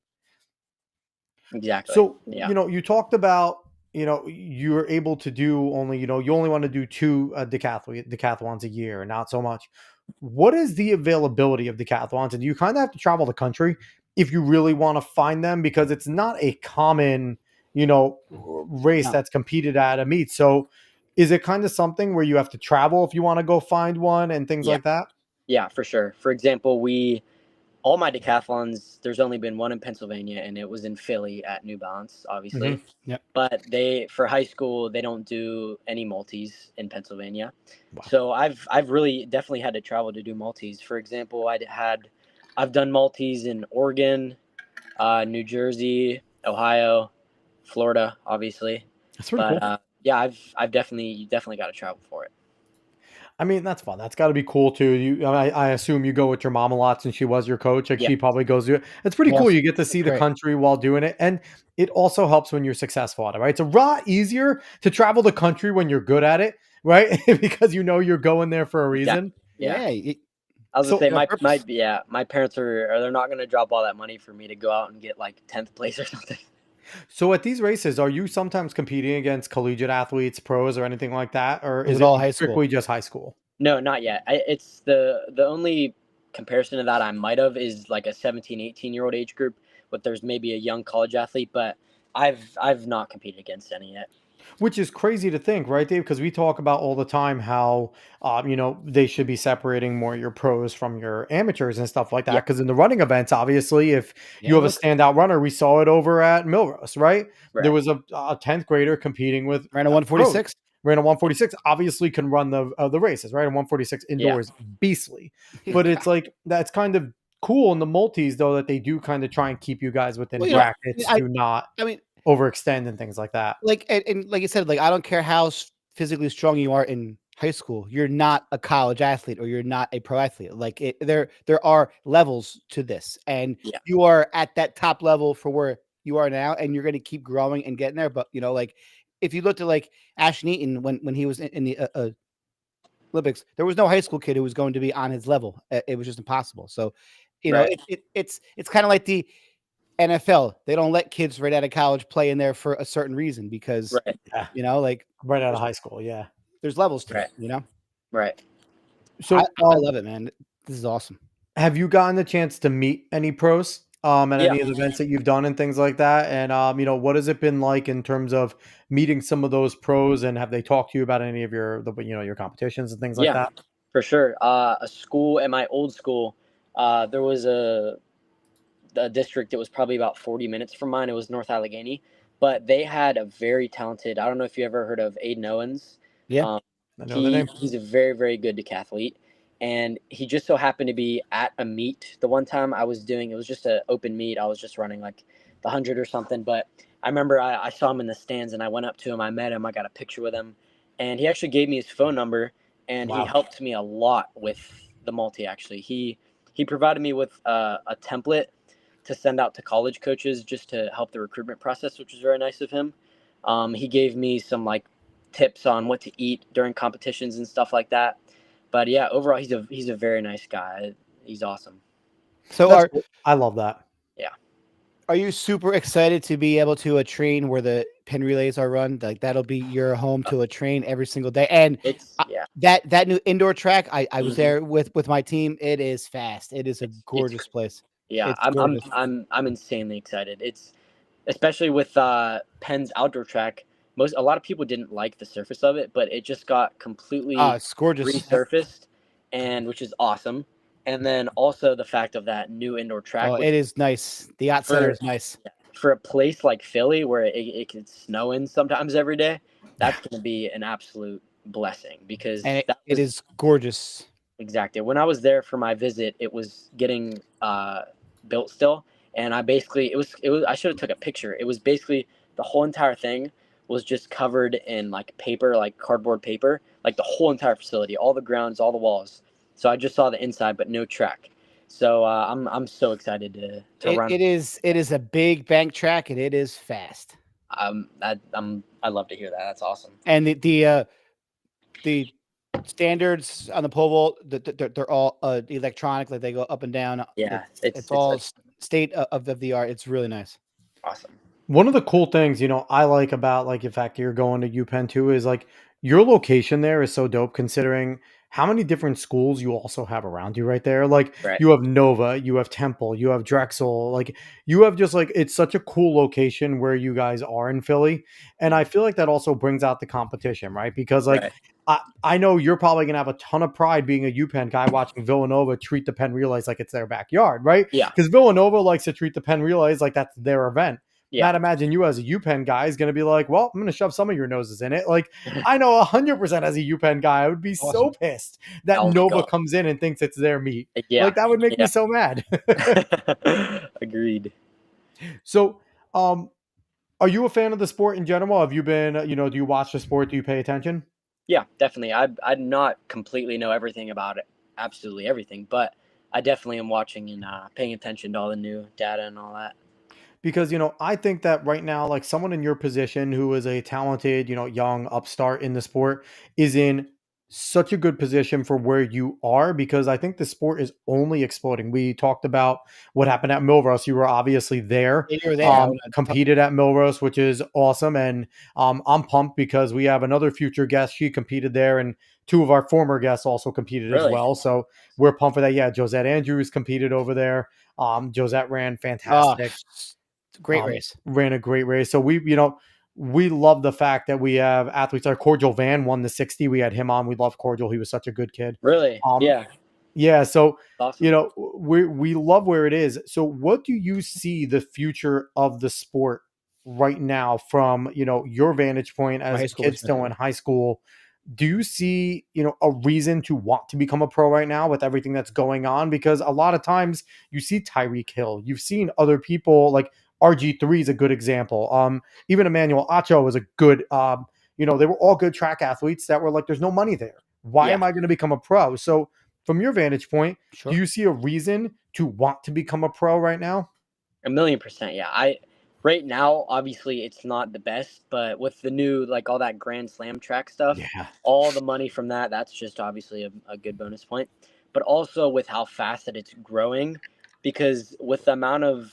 Exactly.
So, you talked about, you're able to do only, you only want to do 2 decathlons a year, not so much. What is the availability of decathlons? And do you kind of have to travel the country if you really want to find them? Because it's not a common, race that's competed at a meet. So is it kind of something where you have to travel if you want to go find one and things like that?
Yeah, for sure. For example, all my decathlons, there's only been one in Pennsylvania, and it was in Philly at New Balance, obviously.
Mm-hmm. Yep.
But for high school, they don't do any multis in Pennsylvania. Wow. So I've really definitely had to travel to do multis. For example, I've done multis in Oregon, New Jersey, Ohio, Florida, obviously.
That's pretty cool.
Yeah, I've definitely got to travel for it.
I mean, that's fun. That's got to be cool too. I assume you go with your mom a lot since she was your coach. Like she probably goes to it. It's pretty cool. You get to see the country while doing it. And it also helps when you're successful at it, right? It's a lot easier to travel the country when you're good at it, right? Because you're going there for a reason.
Yeah. I was gonna say my parents they're not gonna drop all that money for me to go out and get like 10th place or something.
So at these races, are you sometimes competing against collegiate athletes, pros, or anything like that? Or is it all strictly just high school?
No, not yet. It's the only comparison to that I might have is like a 17, 18-year-old age group, but there's maybe a young college athlete, but I've not competed against any yet.
Which is crazy to think, right, Dave? Because we talk about all the time how, they should be separating more your pros from your amateurs and stuff like that. Because in the running events, obviously, if you have a standout runner, we saw it over at Milrose, right? There was a 10th grader competing with
ran a 146.
Ran a 146, obviously can run the races, right? A 146 indoors, beastly. But it's like, that's kind of cool in the multis though that they do kind of try and keep you guys within
Well,
brackets
I
to not
I mean,
overextend and things like that.
like, and like you said, like, I don't care how physically strong you are in high school, you're not a college athlete or you're not a pro athlete. Like, there are levels to this, and
Yeah.
you are at that top level for where you are now, and you're going to keep growing and getting there. But like, if you looked at like Ashton Eaton when he was in the Olympics, there was no high school kid who was going to be on his level. It was just impossible. So,
Right.
it's kind of like the NFL. They don't let kids right out of college play in there for a certain reason because
Right.
Yeah,
like
right out of high school. Yeah.
there's levels to
Right.
it.
Right.
So,
I love it, man. This is awesome.
have you gotten the chance to meet any pros at
Yeah.
any of the events that you've done and things like that? And what has it been like in terms of meeting some of those pros, and have they talked to you about any of your competitions and things like
Yeah,
that?
for sure. A school at my old school, there was a district that was probably about 40 minutes from mine. It was North Allegheny, but they had a very talented. I don't know if you ever heard of Aiden Owens.
Yeah.
Um,
I know the name.
he's a very, very good decathlete, and he just so happened to be at a meet the one time I was doing. It was just an open meet. I was just running like the 100 or something, but I remember I saw him in the stands, and I went up to him. I met him. I got a picture with him, and he actually gave me his phone number, and he
Wow.
helped me a lot with the multi. Actually, he provided me with a template to send out to college coaches just to help the recruitment process, which was very nice of him. He gave me some like tips on what to eat during competitions and stuff like that. But yeah, overall, he's a very nice guy. He's awesome.
So
That's cool. I love that.
Yeah.
are you super excited to be able to train where the pin relays are run? Like that'll be your home to a train every single day. And
It's yeah.
that new indoor track, I was
Mhm.
there with my team. It is fast. It is a gorgeous place.
Yeah,
It's gorgeous.
I'm insanely excited. It's especially with Penn's outdoor track. A lot of people didn't like the surface of it, but it just got completely
It's gorgeous.
resurfaced, and which is awesome. And then also the fact of that new indoor track,
Oh,
which
it is nice. The yacht center is nice.
for a place like Philly where it can snow in sometimes every day, that's going to be an absolute blessing because
And
that
it
was
is gorgeous.
exactly when I was there for my visit. It was getting built still, and I basically it was I should have took a picture. It was basically the whole entire thing was just covered in like paper, like cardboard paper, like the whole entire facility, all the grounds, all the walls. So I just saw the inside, but no track. So I'm so excited to run.
It is a big bank track and it is fast.
I love to hear that. That's awesome.
And the standards on the pole vault, they're all electronic, like they go up and down.
Yeah,
It's all state of the art. It's really nice.
awesome.
One of the cool things, I like about like the fact that you're going to UPenn too is like your location there is so dope considering how many different schools you also have around you right there. Like
Right.
you have Nova, you have Temple, you have Drexel, like you have just like it's such a cool location where you guys are in Philly. And I feel like that also brings out the competition, right? Because like
Right.
I know you're probably gonna have a ton of pride being a UPenn guy watching Villanova treat the Penn Relays like it's their backyard, right?
Yeah.
Because Villanova likes to treat the Penn Relays like that's their event.
Yeah.
Matt, imagine you as a UPenn guy is going to be like, well, I'm going to shove some of your noses in it. Like, I know 100% as a UPenn guy, I would be so pissed that
Oh my
Nova
God.
comes in and thinks it's their meat.
Yeah.
Like, that would make me so mad.
Agreed.
So, are you a fan of the sport in general? Have you been, do you watch the sport? Do you pay attention?
Yeah, definitely. I not completely know everything about it, absolutely everything, but I definitely am watching and paying attention to all the new data and all that.
Because I think that right now, like someone in your position who is a talented, young upstart in the sport is in such a good position for where you are, because I think the sport is only exploding. We talked about what happened at Millrose. You were obviously there,
You were there.
competed at Millrose, which is awesome. And I'm pumped because we have another future guest. She competed there, and two of our former guests also competed as
Really?
well. So we're pumped for that. Yeah, Josette Andrews competed over there. Josette ran fantastic.
Great race.
Ran a great race. So we love the fact that we have athletes like Cordial Van won the 60. We had him on. We love Cordial. He was such a good kid.
Really? Yeah.
Yeah. So,
Awesome.
we love where it is. So what do you see the future of the sport right now from, your vantage point as
high
a
school
kid still in high school? do you see, a reason to want to become a pro right now with everything that's going on? Because a lot of times you see Tyreek Hill, you've seen other people like RG3 is a good example. Even Emmanuel Acho was a good, they were all good track athletes that were like, there's no money there. Why
Yeah.
am I going to become a pro? So from your vantage point,
Sure.
do you see a reason to want to become a pro right now?
1,000,000%. Yeah. Right now, obviously it's not the best, but with the new, like all that Grand Slam track stuff,
Yeah.
all the money from that's just obviously a good bonus point. But also with how fast that it's growing, because with the amount of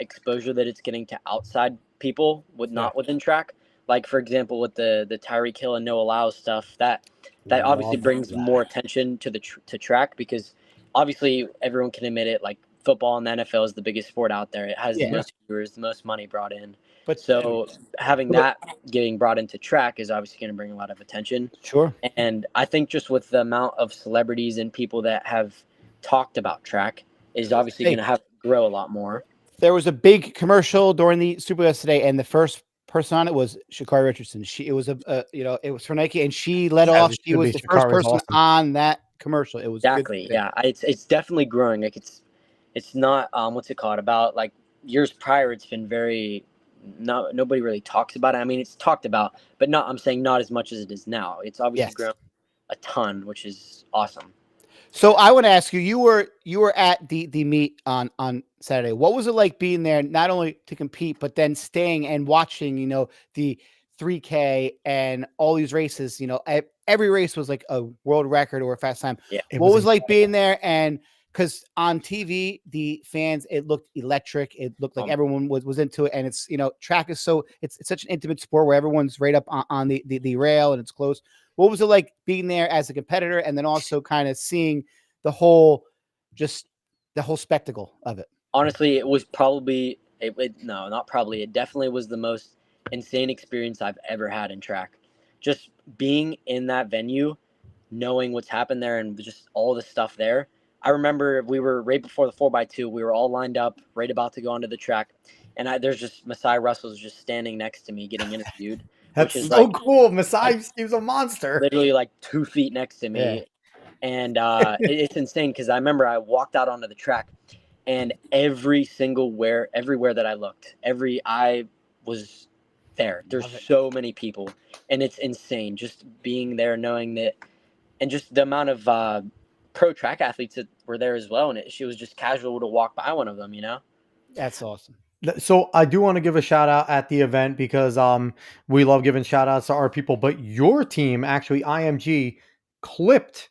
exposure that it's getting to outside people not within track, like for example with the Tyreek Hill and Noah Lyles stuff, that obviously
Love
brings
that.
more attention to to track, because obviously everyone can admit it, like football and the NFL is the biggest sport out there. It has the most viewers, the most money brought in.
But
So having that getting brought into track is obviously going to bring a lot of attention.
sure.
And I think just with the amount of celebrities and people that have talked about track is obviously going to have to grow a lot more.
There was a big commercial during the Super Bowl yesterday, and the first person on it was Sha'Carri Richardson. It was it was for Nike, and she led
As
off.
it
She
should
was
be.
the first
Shakara's
person
awesome.
on that commercial. It was
Exactly.
good.
Yeah. It's definitely growing. Like it's not what's it called, about like years prior it's been very nobody really talks about it. I mean, it's talked about, but not, I'm saying not as much as it is now. It's obviously
Yes.
grown a ton, which is awesome.
So I want to ask you, you were at the meet on Saturday. What was it like being there, not only to compete, but then staying and watching, the 3K and all these races, every race was like a world record or a fast time.
Yeah.
What was like being there? And because on TV, the fans, it looked electric. It looked like everyone was into it. And it's, track is it's such an intimate sport where everyone's right up on the rail and it's close. What was it like being there as a competitor, and then also kind of seeing the whole spectacle of it?
Honestly, it was probably no, not probably. It definitely was the most insane experience I've ever had in track. Just being in that venue, knowing what's happened there, and just all the stuff there. I remember we were right before the 4x2. We were all lined up, right about to go onto the track, and there's just Masai Russell's just standing next to me getting interviewed.
That's
which is
so
like,
cool. Masai seems a monster.
literally like 2 feet next to me.
Yeah.
And it's insane, because I remember I walked out onto the track, and everywhere that I looked, every eye was there. There's so many people, and it's insane just being there, knowing that, and just the amount of pro track athletes that were there as well. And she was just casual to walk by one of them,
That's awesome.
So I do want to give a shout out at the event because we love giving shout outs to our people, but your team, actually IMG, clipped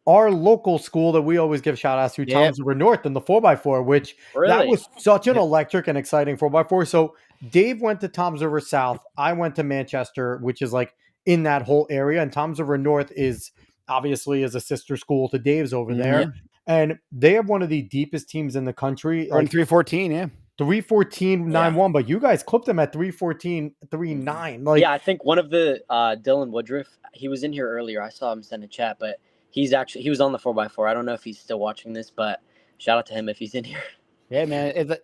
our local school that we always give shout outs to, Tom's River North, in the 4x4, which that was such an electric and exciting 4x4. So Dave went to Tom's River South. I went to Manchester, which is like in that whole area. And Tom's River North is obviously is a sister school to Dave's over there. And they have one of the deepest teams in the country.
Like 314, yeah.
314.91, but you guys clipped them at 314.39. Like,
yeah, I think one of the Dylan Woodruff, he was in here earlier. I saw him send a chat, but he was on the 4x4. I don't know if he's still watching this, but shout out to him if he's in here.
Yeah, man,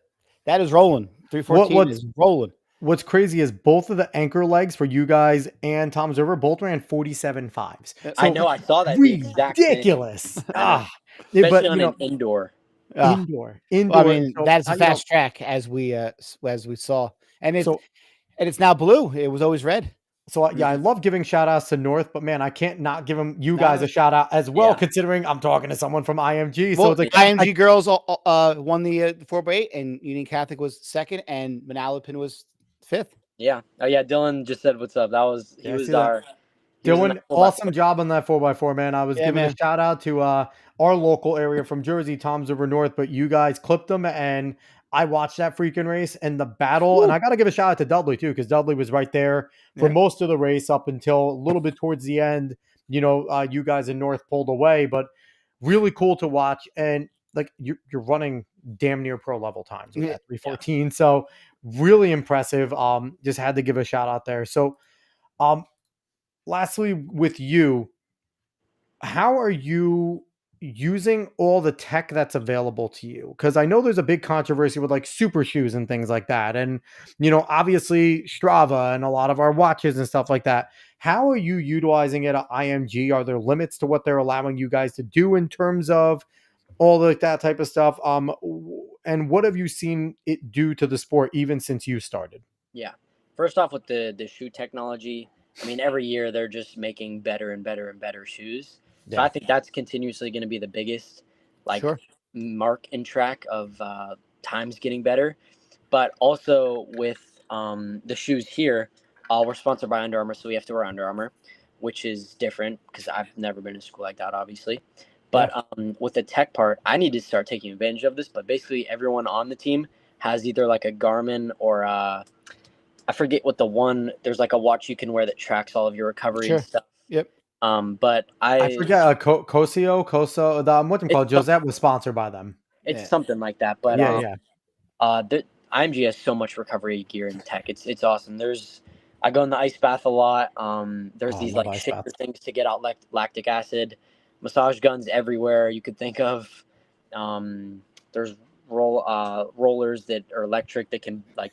that is rolling. 314 is rolling.
What's crazy is both of the anchor legs for you guys and Tom's River both ran 47.5s. So
I know, I saw that.
Ridiculous.
Especially on an indoor.
Indoor.
Well, I mean, that's a fast track, as we saw, and it's now blue. It was always red.
So yeah, I love giving shout outs to North, but man, I can't not give you guys a shout out as well, considering I'm talking to someone from IMG.
Well,
so it's like
IMG girls won the 4x8, and Union Catholic was second, and Manalapan was fifth.
Yeah. Oh yeah, Dylan just said what's up. He was our
Dylan, awesome job on that 4x4, man. I was giving a shout out to our local area from Jersey, Tom's River North, but you guys clipped them, and I watched that freaking race and the battle. And I got to give a shout out to Dudley too, because Dudley was right there for most of the race up until a little bit towards the end. You guys in North pulled away, but really cool to watch. And like you're running damn near pro level times with that 314. So really impressive. Just had to give a shout out there. So, lastly, with you, how are you, using all the tech that's available to you? Because I know there's a big controversy with like super shoes and things like that. And, obviously Strava and a lot of our watches and stuff like that. How are you utilizing it at IMG? Are there limits to what they're allowing you guys to do in terms of all like that type of stuff? And what have you seen it do to the sport even since you started?
Yeah. First off, with the shoe technology, I mean, every year they're just making better and better and better shoes. So I
Yeah.
think that's continuously going to be the biggest, like,
Sure.
mark and track of times getting better. But also with the shoes here, we're sponsored by Under Armour, so we have to wear Under Armour, which is different because I've never been to school like that, obviously.
Yeah.
But with the tech part, I need to start taking advantage of this. But basically, everyone on the team has either like a Garmin or I forget what the one. There's like a watch you can wear that tracks all of your recovery and
Sure.
stuff.
Yep.
But
I forget Coso, what them
it's
called. Josette was sponsored by them.
it's
Yeah.
something like that. But
Yeah, yeah.
the IMG has so much recovery gear and tech. It's awesome. I go in the ice bath a lot. There's
Oh, I
these
love
like
ice
shaker
baths.
things to get out lactic acid, massage guns everywhere you could think of. There's rollers that are electric that can like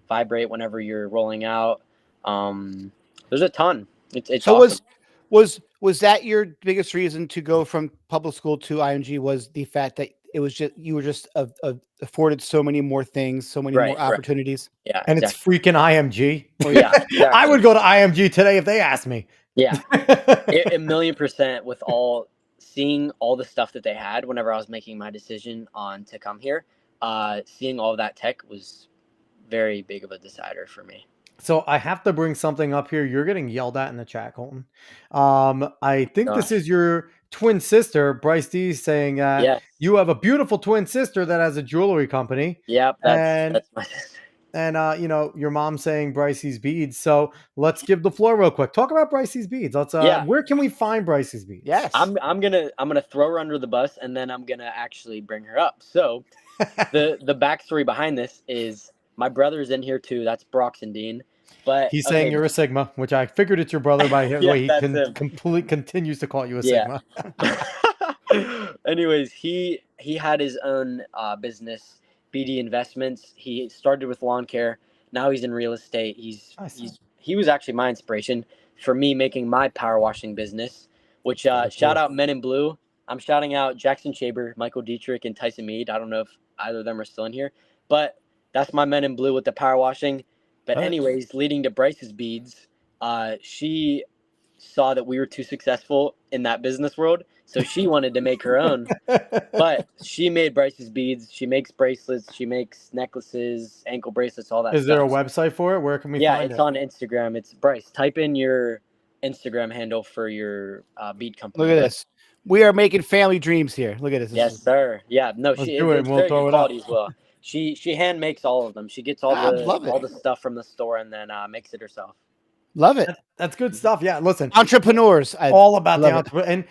vibrate whenever you're rolling out. There's a ton. It's
So
awesome.
was that your biggest reason to go from public school to IMG? Was the fact that it was just you were just afforded so many more things, so many more
Right.
opportunities?
Yeah,
And it's
exactly.
freaking IMG.
Oh
Yeah,
yeah.
I would
exactly.
go to IMG today if they asked me.
Yeah. A million percent with seeing all the stuff that they had whenever I was making my decision on to come here. Seeing all of that tech was very big of a decider for me.
So I have to bring something up here. You're getting yelled at in the chat, Colton. I think this
Gosh.
is your twin sister, Bryce D, saying
Yes.
you have a beautiful twin sister that has a jewelry company,
Yep.
and
That's my sister.
your mom saying Bryce's beads. So let's give the floor real quick. Talk about Bryce's beads. Let's
Yeah.
where can we find Bryce's beads?
Yes.
I'm gonna throw her under the bus and then I'm gonna actually bring her up. So the backstory behind this is my brother's in here too. That's Colton Dean. But
He's saying
okay,
you're a Sigma, which I figured it's your brother by the
yeah,
way he
that's him.
continues to call you a
Yeah.
Sigma.
Anyways, he had his own business, BD Investments. He started with lawn care. Now he's in real estate. He was actually my inspiration for me making my power washing business. Which
Very
shout
cool.
out Men in Blue. I'm shouting out Jackson Shaber, Michael Dietrich, and Tyson Mead. I don't know if either of them are still in here, but that's my Men in Blue with the power washing. But anyways, leading to Bryce's beads, she saw that we were too successful in that business world, so she wanted to make her own. But she made Bryce's beads. She makes bracelets. She makes necklaces, ankle bracelets, all that
Is
stuff.
there a website for it? Where can we
Yeah,
find
it's
it?
on Instagram. It's Bryce. Type in your Instagram handle for your bead company.
Look at this. We are making family dreams here. Look at this.
Yes, sir. Yeah, no,
Let's do it and
it's
we'll
very
throw
good
it up.
quality as well. She hand makes all of them. She gets all
love it.
the stuff from the store and then makes it herself.
Love it.
That's good stuff. Yeah, listen,
Entrepreneurs.
all about the
love it.
entrepreneur. And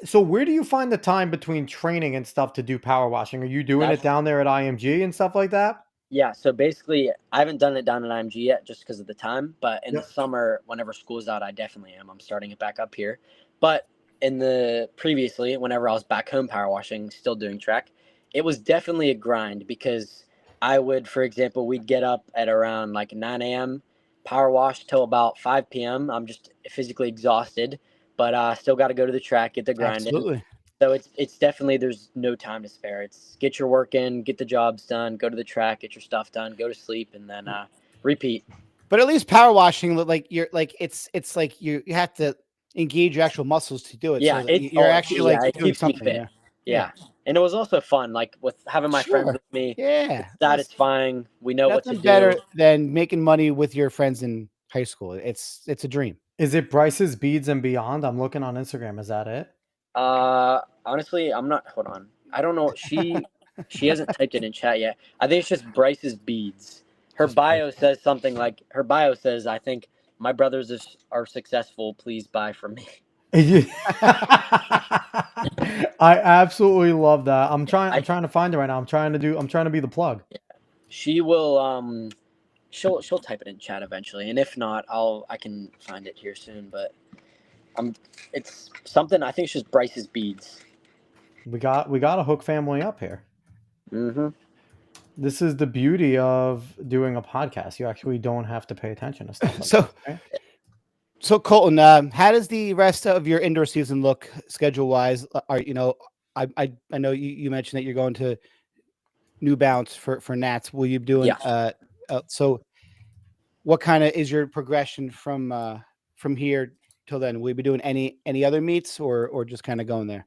so, where do you find the time between training and stuff to do power washing? Are you doing it down there at IMG and stuff like that?
Yeah, so basically, I haven't done it down at IMG yet just because of the time. But in the summer, whenever school's out, I definitely am. I'm starting it back up here. But previously, whenever I was back home power washing, still doing track, it was definitely a grind because I would, for example, we'd get up at around like 9 a.m., power wash till about 5 p.m. I'm just physically exhausted, but still got to go to the track, get the grind in.
Absolutely.
So it's definitely there's no time to spare. It's get your work in, get the jobs done, go to the track, get your stuff done, go to sleep, and then repeat.
But at least power washing, like you're like it's like you have to engage your actual muscles to do it.
Yeah,
so you're actually like
it
doing
keeps me
something.
fit. Yeah. And it was also fun, like with having my friends
Sure.
with me.
Yeah.
It's satisfying. We know what to
Nothing
do.
better than making money with your friends in high school. It's a dream.
Is it Bryce's Beads and Beyond? I'm looking on Instagram. Is that it?
Honestly, I'm not. Hold on. I don't know. She hasn't typed it in chat yet. I think it's just Bryce's beads. Her bio says something like I think my brothers are successful. Please buy from me.
I absolutely love that. I'm trying to find it right now. I'm trying to be the plug.
She will she'll type it in chat eventually, and if not, I can find it here soon. But it's something. I think it's just Bryce's beads.
We got a hook family up here.
Mm-hmm.
This is the beauty of doing a podcast. You actually don't have to pay attention to stuff like
So,
that. Right?
so Colton, how does the rest of your indoor season look schedule wise? Are I know you mentioned that you're going to New Balance for Nats. Will you be doing
Yeah.
so? What kind of is your progression from here till then? Will you be doing any other meets or just kind of going there?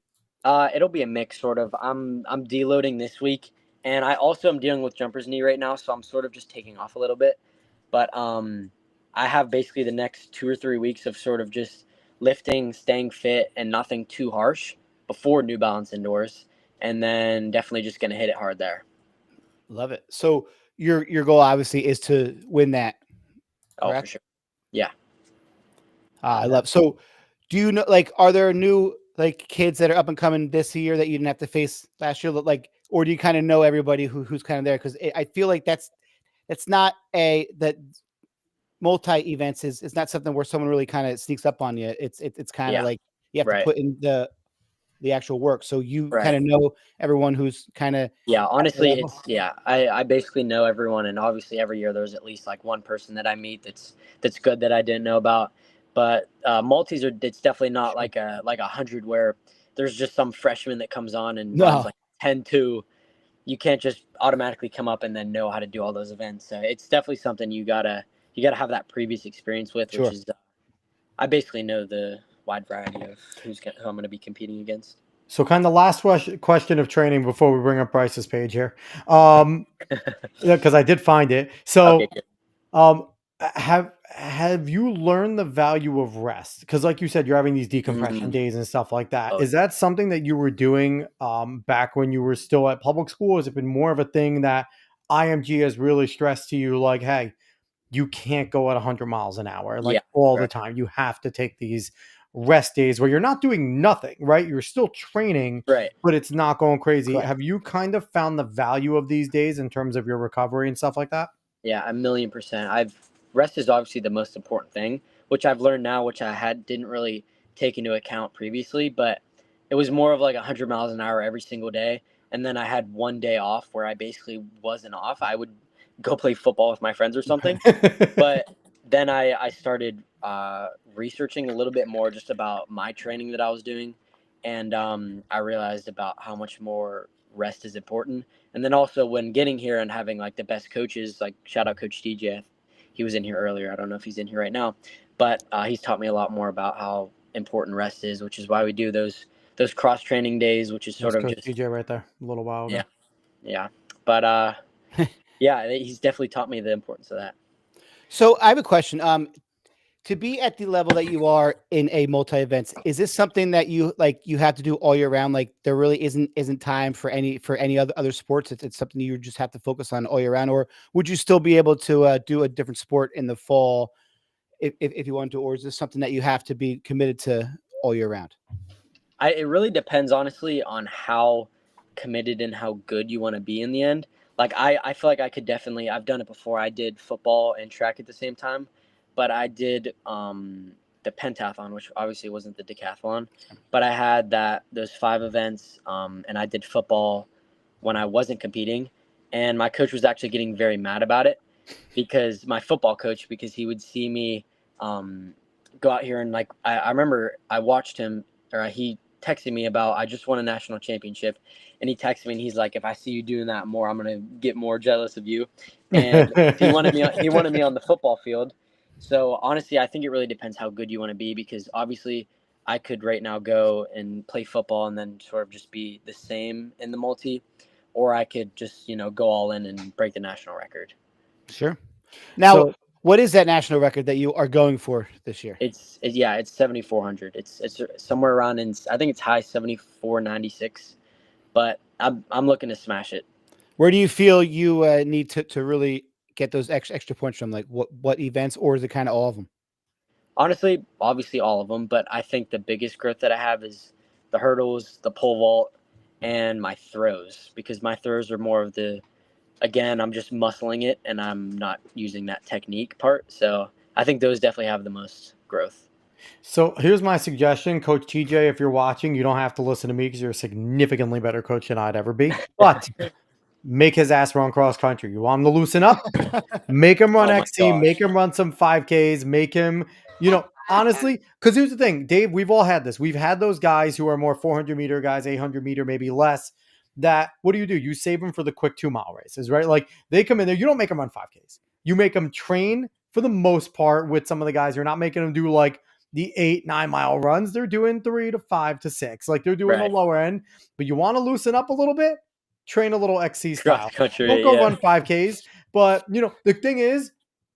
It'll be a mix, sort of. I'm deloading this week, and I also am dealing with jumper's knee right now, so I'm sort of just taking off a little bit. But I have basically the next 2 or 3 weeks of sort of just lifting, staying fit, and nothing too harsh before New Balance indoors, and then definitely just gonna hit it hard there.
Love it. So your goal obviously is to win that,
Oh, for
correct?
sure. Yeah.
I love. So do you know like are there new like kids that are up and coming this year that you didn't have to face last year? Like, or do you kind of know everybody who's kind of there? Because I feel like that's not that multi events is not something where someone really kind of sneaks up on you. It's kind of
Yeah.
like you have to
Right.
put in the actual work. So you
Right.
kind of know everyone who's kind of
Yeah,
at the
honestly,
level.
I basically know everyone, and obviously every year there's at least like one person that I meet that's good that I didn't know about. But multis are it's definitely not
Sure.
like 100 where there's just some freshman that comes on and runs
No,
like 10-2. You can't just automatically come up and then know how to do all those events. So it's definitely something you gotta have that previous experience with, which
sure.
is I basically know the wide variety of who I'm going to be competing against.
So, kind of last question of training before we bring up Bryce's page here, because I did find it.
Okay,
So,
good.
Um, have you learned the value of rest? Because, like you said, you're having these decompression
Mm,
days and stuff like that.
oh,
Is that something that you were doing back when you were still at public school? Has it been more of a thing that IMG has really stressed to you, like, hey, you can't go at 100 miles an hour like
yeah,
all the
right,
time. You have to take these rest days where you're not doing nothing, right? You're still training,
right.
but it's not going crazy.
Correct.
Have you kind of found the value of these days in terms of your recovery and stuff like that?
Yeah, 1,000,000%. I've rest is obviously the most important thing, which I've learned now, which I had didn't really take into account previously, but it was more of like 100 miles an hour every single day. And then I had one day off where I basically wasn't off. I would go play football with my friends or something. But then I started researching a little bit more just about my training that I was doing, and I realized about how much more rest is important. And then also when getting here and having like the best coaches, like shout out Coach DJ, he was in here earlier. I don't know if he's in here right now, but he's taught me a lot more about how important rest is, which is why we do those cross training days, which is
That's
sort of
Coach
just
DJ right there a little while
yeah,
ago.
yeah. But yeah, he's definitely taught me the importance of that.
So I have a question. To be at the level that you are in a multi events, is this something that you have to do all year round? Like there really isn't time for any other sports. It's something you just have to focus on all year round, or would you still be able to do a different sport in the fall if you want to, or is this something that you have to be committed to all year round?
It really depends honestly on how committed and how good you want to be in the end. Like I feel like I could definitely I've done it before. I did football and track at the same time, but I did the pentathlon, which obviously wasn't the decathlon, but I had those 5 events and I did football when I wasn't competing, and my coach was actually getting very mad about it because my football coach because he would see me go out here and like I remember I watched him or he texted me about I just won a national championship, and he texted me and he's like, if I see you doing that more, I'm gonna get more jealous of you, and he wanted me on the football field. So honestly, I think it really depends how good you want to be because obviously I could right now go and play football and then sort of just be the same in the multi, or I could just go all in and break the national record.
Sure. Now,
So,
what is that national record that you are going for this year?
It's 7,400. It's somewhere around in I think it's high 74.96, but I'm looking to smash it.
Where do you feel you need to really get those extra points from? Like what events, or is it kind of all of them?
Honestly, obviously all of them, but I think the biggest growth that I have is the hurdles, the pole vault, and my throws because my throws are more of the again, I'm just muscling it and I'm not using that technique part. So I think those definitely have the most growth.
So here's my suggestion, Coach TJ. If you're watching, you don't have to listen to me because you're a significantly better coach than I'd ever be. But make his ass run cross country. You want him to loosen up? Make him run
Oh my
XC, make
gosh.
him run some 5Ks, make him, honestly, because here's the thing, Dave, we've all had this. We've had those guys who are more 400-meter guys, 800-meter, maybe less, that what do? You save them for the quick 2-mile races, right? Like they come in there, you don't make them run 5Ks. You make them train for the most part with some of the guys. You're not making them do like the 8-9 mile runs. They're doing 3 to 5 to 6. Like they're doing the
Right.
lower end, but you want to loosen up a little bit, train a little XC style.
Cross country.
Don't go
Yeah.
run 5Ks. But the thing is,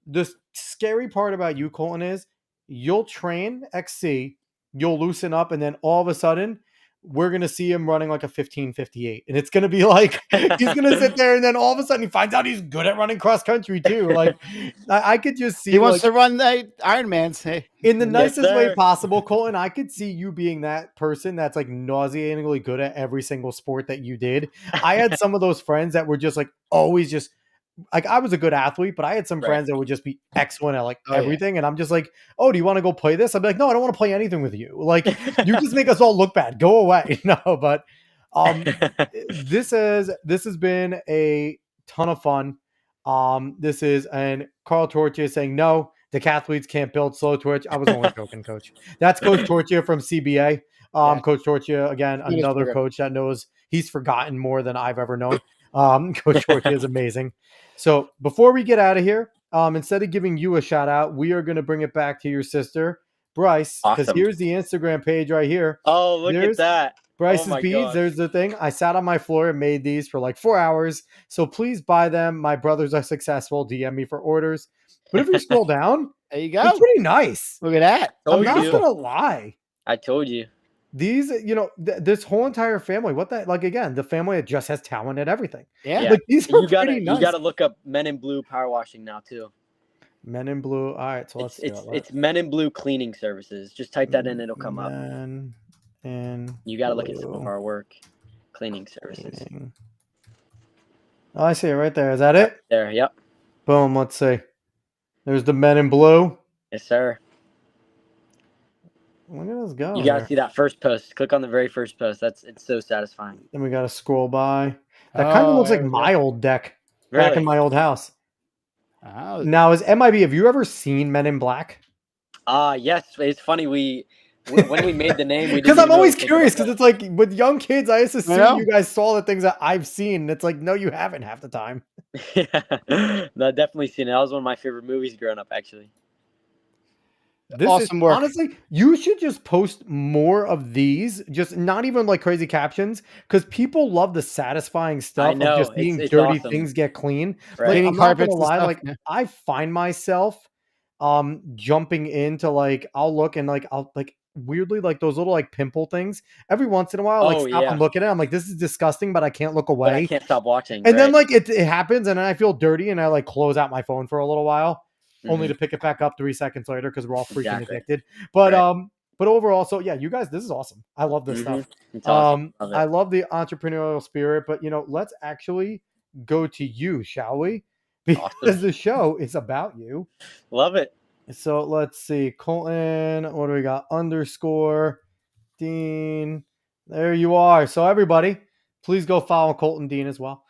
the scary part about you, Colton, is you'll train XC, you'll loosen up, and then all of a sudden, we're gonna see him running like a 15:58, and it's gonna be like he's gonna sit there, and then all of a sudden he finds out he's good at running cross country too. Like I could just see
He wants
like,
to run the Ironmans. Hey,
in the
Yes,
nicest way
sir.
possible, Colton. I could see you being that person that's like nauseatingly good at every single sport that you did. I had some of those friends that were just like always just like I was a good athlete, but I had some
Right.
friends that would just be excellent at like
Oh, yeah.
everything. And I'm just like, oh, do you want to go play this? I'd be like, no, I don't want to play anything with you. Like, you just make us all look bad. Go away. No, but this has been a ton of fun. This is and Carl Torchia saying no, decathletes can't build slow twitch. I was only joking, coach. That's Coach Torchia from CBA.
Yeah.
Coach Torchia, again,
He was
another
great.
coach that knows he's forgotten more than I've ever known. Coach Torchia is amazing. So before we get out of here, instead of giving you a shout out, we are going to bring it back to your sister, Bryce, because
Awesome.
here's the Instagram page right here.
Oh, look
There's
at that.
Bryce's
Oh my
beads.
gosh.
There's the thing. I sat on my floor and made these for like 4 hours. So please buy them. My brothers are successful. DM me for orders. But if you scroll down,
There you go.
it's pretty nice.
Look at that.
I'm
Told
not
you.
gonna lie.
I told you.
These, this whole entire family. What that like again? The family that just has talent at everything.
Yeah.
Yeah.
Like these are
You gotta
pretty nice.
you gotta look up Men in Blue power washing now too.
Men in Blue. All right, so let's
It's Men in Blue cleaning services. Just type that in, it'll come up.
Men in
You gotta look at some
Blue
of our work. Cleaning services.
cleaning. Oh, I see it right there. Is that it?
There, yep.
Boom. Let's see. There's the Men in Blue.
Yes, sir.
Look at us go.
You gotta
here.
see that first post. Click on the very first post. It's so satisfying.
Then we got to scroll by. That kind of looks like
there we go.
my old deck back in
Really?
my old house.
Oh,
Now, is MIB, have you ever seen Men in Black?
Yes. It's funny when we made the name, we
Because
didn't
I'm always
really think
curious
about
because it's like with young kids, I just assume
know.
you guys saw the things that I've seen. And it's like, no, you haven't half the time.
that. Yeah. No, I've definitely seen it. That was one of my favorite movies growing up, actually.
This
Awesome
is,
work.
honestly, you should just post more of these, just not even like crazy captions, because people love the satisfying stuff
know,
of just
it's-
seeing
it's
dirty
awesome.
things get clean.
Right.
Like,
Cleaning
I'm not gonna
carpets and
lie,
stuff,
like
yeah.
I find myself jumping into like I'll look and like I'll like weirdly like those little like pimple things every once in a while, like
Oh,
stop
yeah.
and look at it. I'm like, this is disgusting, but I can't look
But
away.
I can't stop watching.
And then
right?
like it happens, and then I feel dirty, and I like close out my phone for a little while, only
Mhm.
to pick it back up 3 seconds later because we're all freaking
Exactly.
addicted. But
Right.
but overall, so yeah, you guys, this is awesome. I love this stuff.
It's awesome. Love it.
I love the entrepreneurial spirit, but let's actually go to you, shall we? Because
Awesome.
the show is about you.
Love it.
So let's see, Colton. What do we got? Underscore Dean. There you are. So everybody, please go follow Colton Dean as well.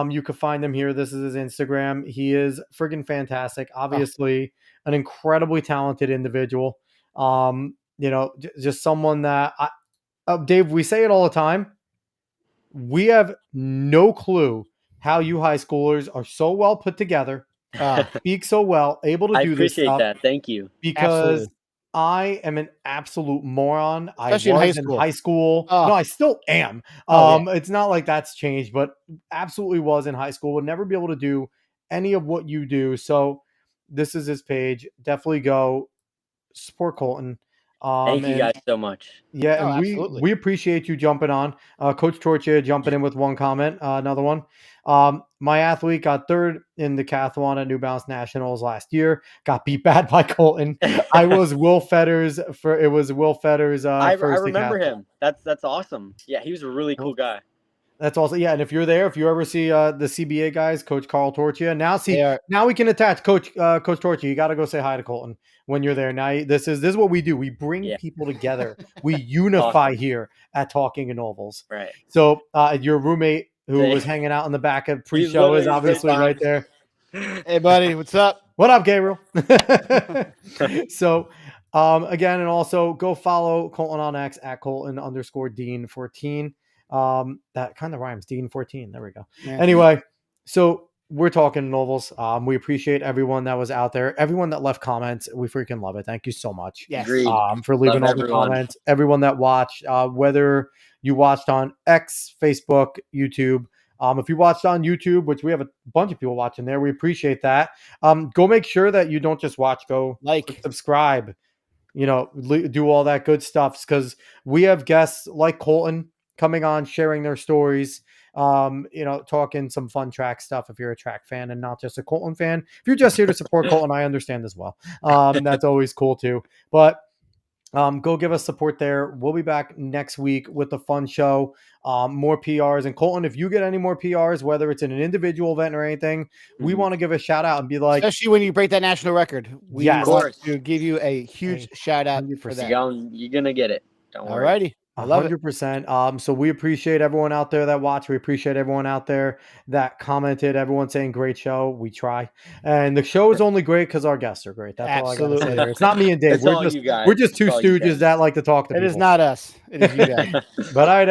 You can find him here. This is his Instagram. He is friggin' fantastic. Obviously, an incredibly talented individual. Just someone that Dave, we say it all the time. We have no clue how you high schoolers are so well put together, speak so well, able to
I
do this
appreciate
stuff.
that. Thank you.
Because
Absolutely.
I am an absolute moron.
Especially in
I
high
was in
school.
high school.
Oh.
No, I still am.
Oh,
It's not like that's changed, but absolutely was in high school. Would never be able to do any of what you do. So this is his page. Definitely go support Colton.
Thank you
and-
guys so much.
yeah,
Oh,
and
absolutely.
we appreciate you jumping on. Coach Torchia jumping in with one comment. Another one. My athlete got third in the decathlon at New Balance Nationals last year. Got beat bad by Colton. I was Will Fetters
I
first
remember
decathlon.
him. That's awesome. Yeah, he was a really cool guy.
That's also, yeah. And if you're there, if you ever see the CBA guys, Coach Carl Torchia, now we can attach Coach Torchia. You got to go say hi to Colton when you're there. Now this is what we do. We bring people together. We unify here at Talking in Ovals.
Right.
So your roommate who was hanging out in the back of pre-show is obviously right there.
Hey, buddy, what's up?
What up, Gabriel? So, again, and also go follow Colton on X at Colton_Dean14. That kind of rhymes, Dean14. There we go. Yeah. Anyway, so we're talking novels. We appreciate everyone that was out there, everyone that left comments. We freaking love it. Thank you so much.
Yes.
For leaving all the comments. Everyone that watched, whether you watched on X, Facebook, YouTube. If you watched on YouTube, which we have a bunch of people watching there, we appreciate that. Go make sure that you don't just watch, go like, subscribe, do all that good stuff, because we have guests like Colton coming on, sharing their stories, talking some fun track stuff if you're a track fan and not just a Colton fan. If you're just here to support Colton, I understand as well. That's always cool too. But go give us support there. We'll be back next week with a fun show, more PRs. And Colton, if you get any more PRs, whether it's in an individual event or anything, we want to give a shout out and be like,
especially when you break that national record. We want to give you a huge shout out for that.
You're gonna get it. Don't worry.
Alrighty.
100%. So we appreciate everyone out there that watched. We appreciate everyone out there that commented. Everyone saying great show. We try, and the show is only great because our guests are great. That's absolutely all I gotta say there. It's not me and Dave. We're just two stooges that like to talk to people.
It is not us. It is you guys.
But all right.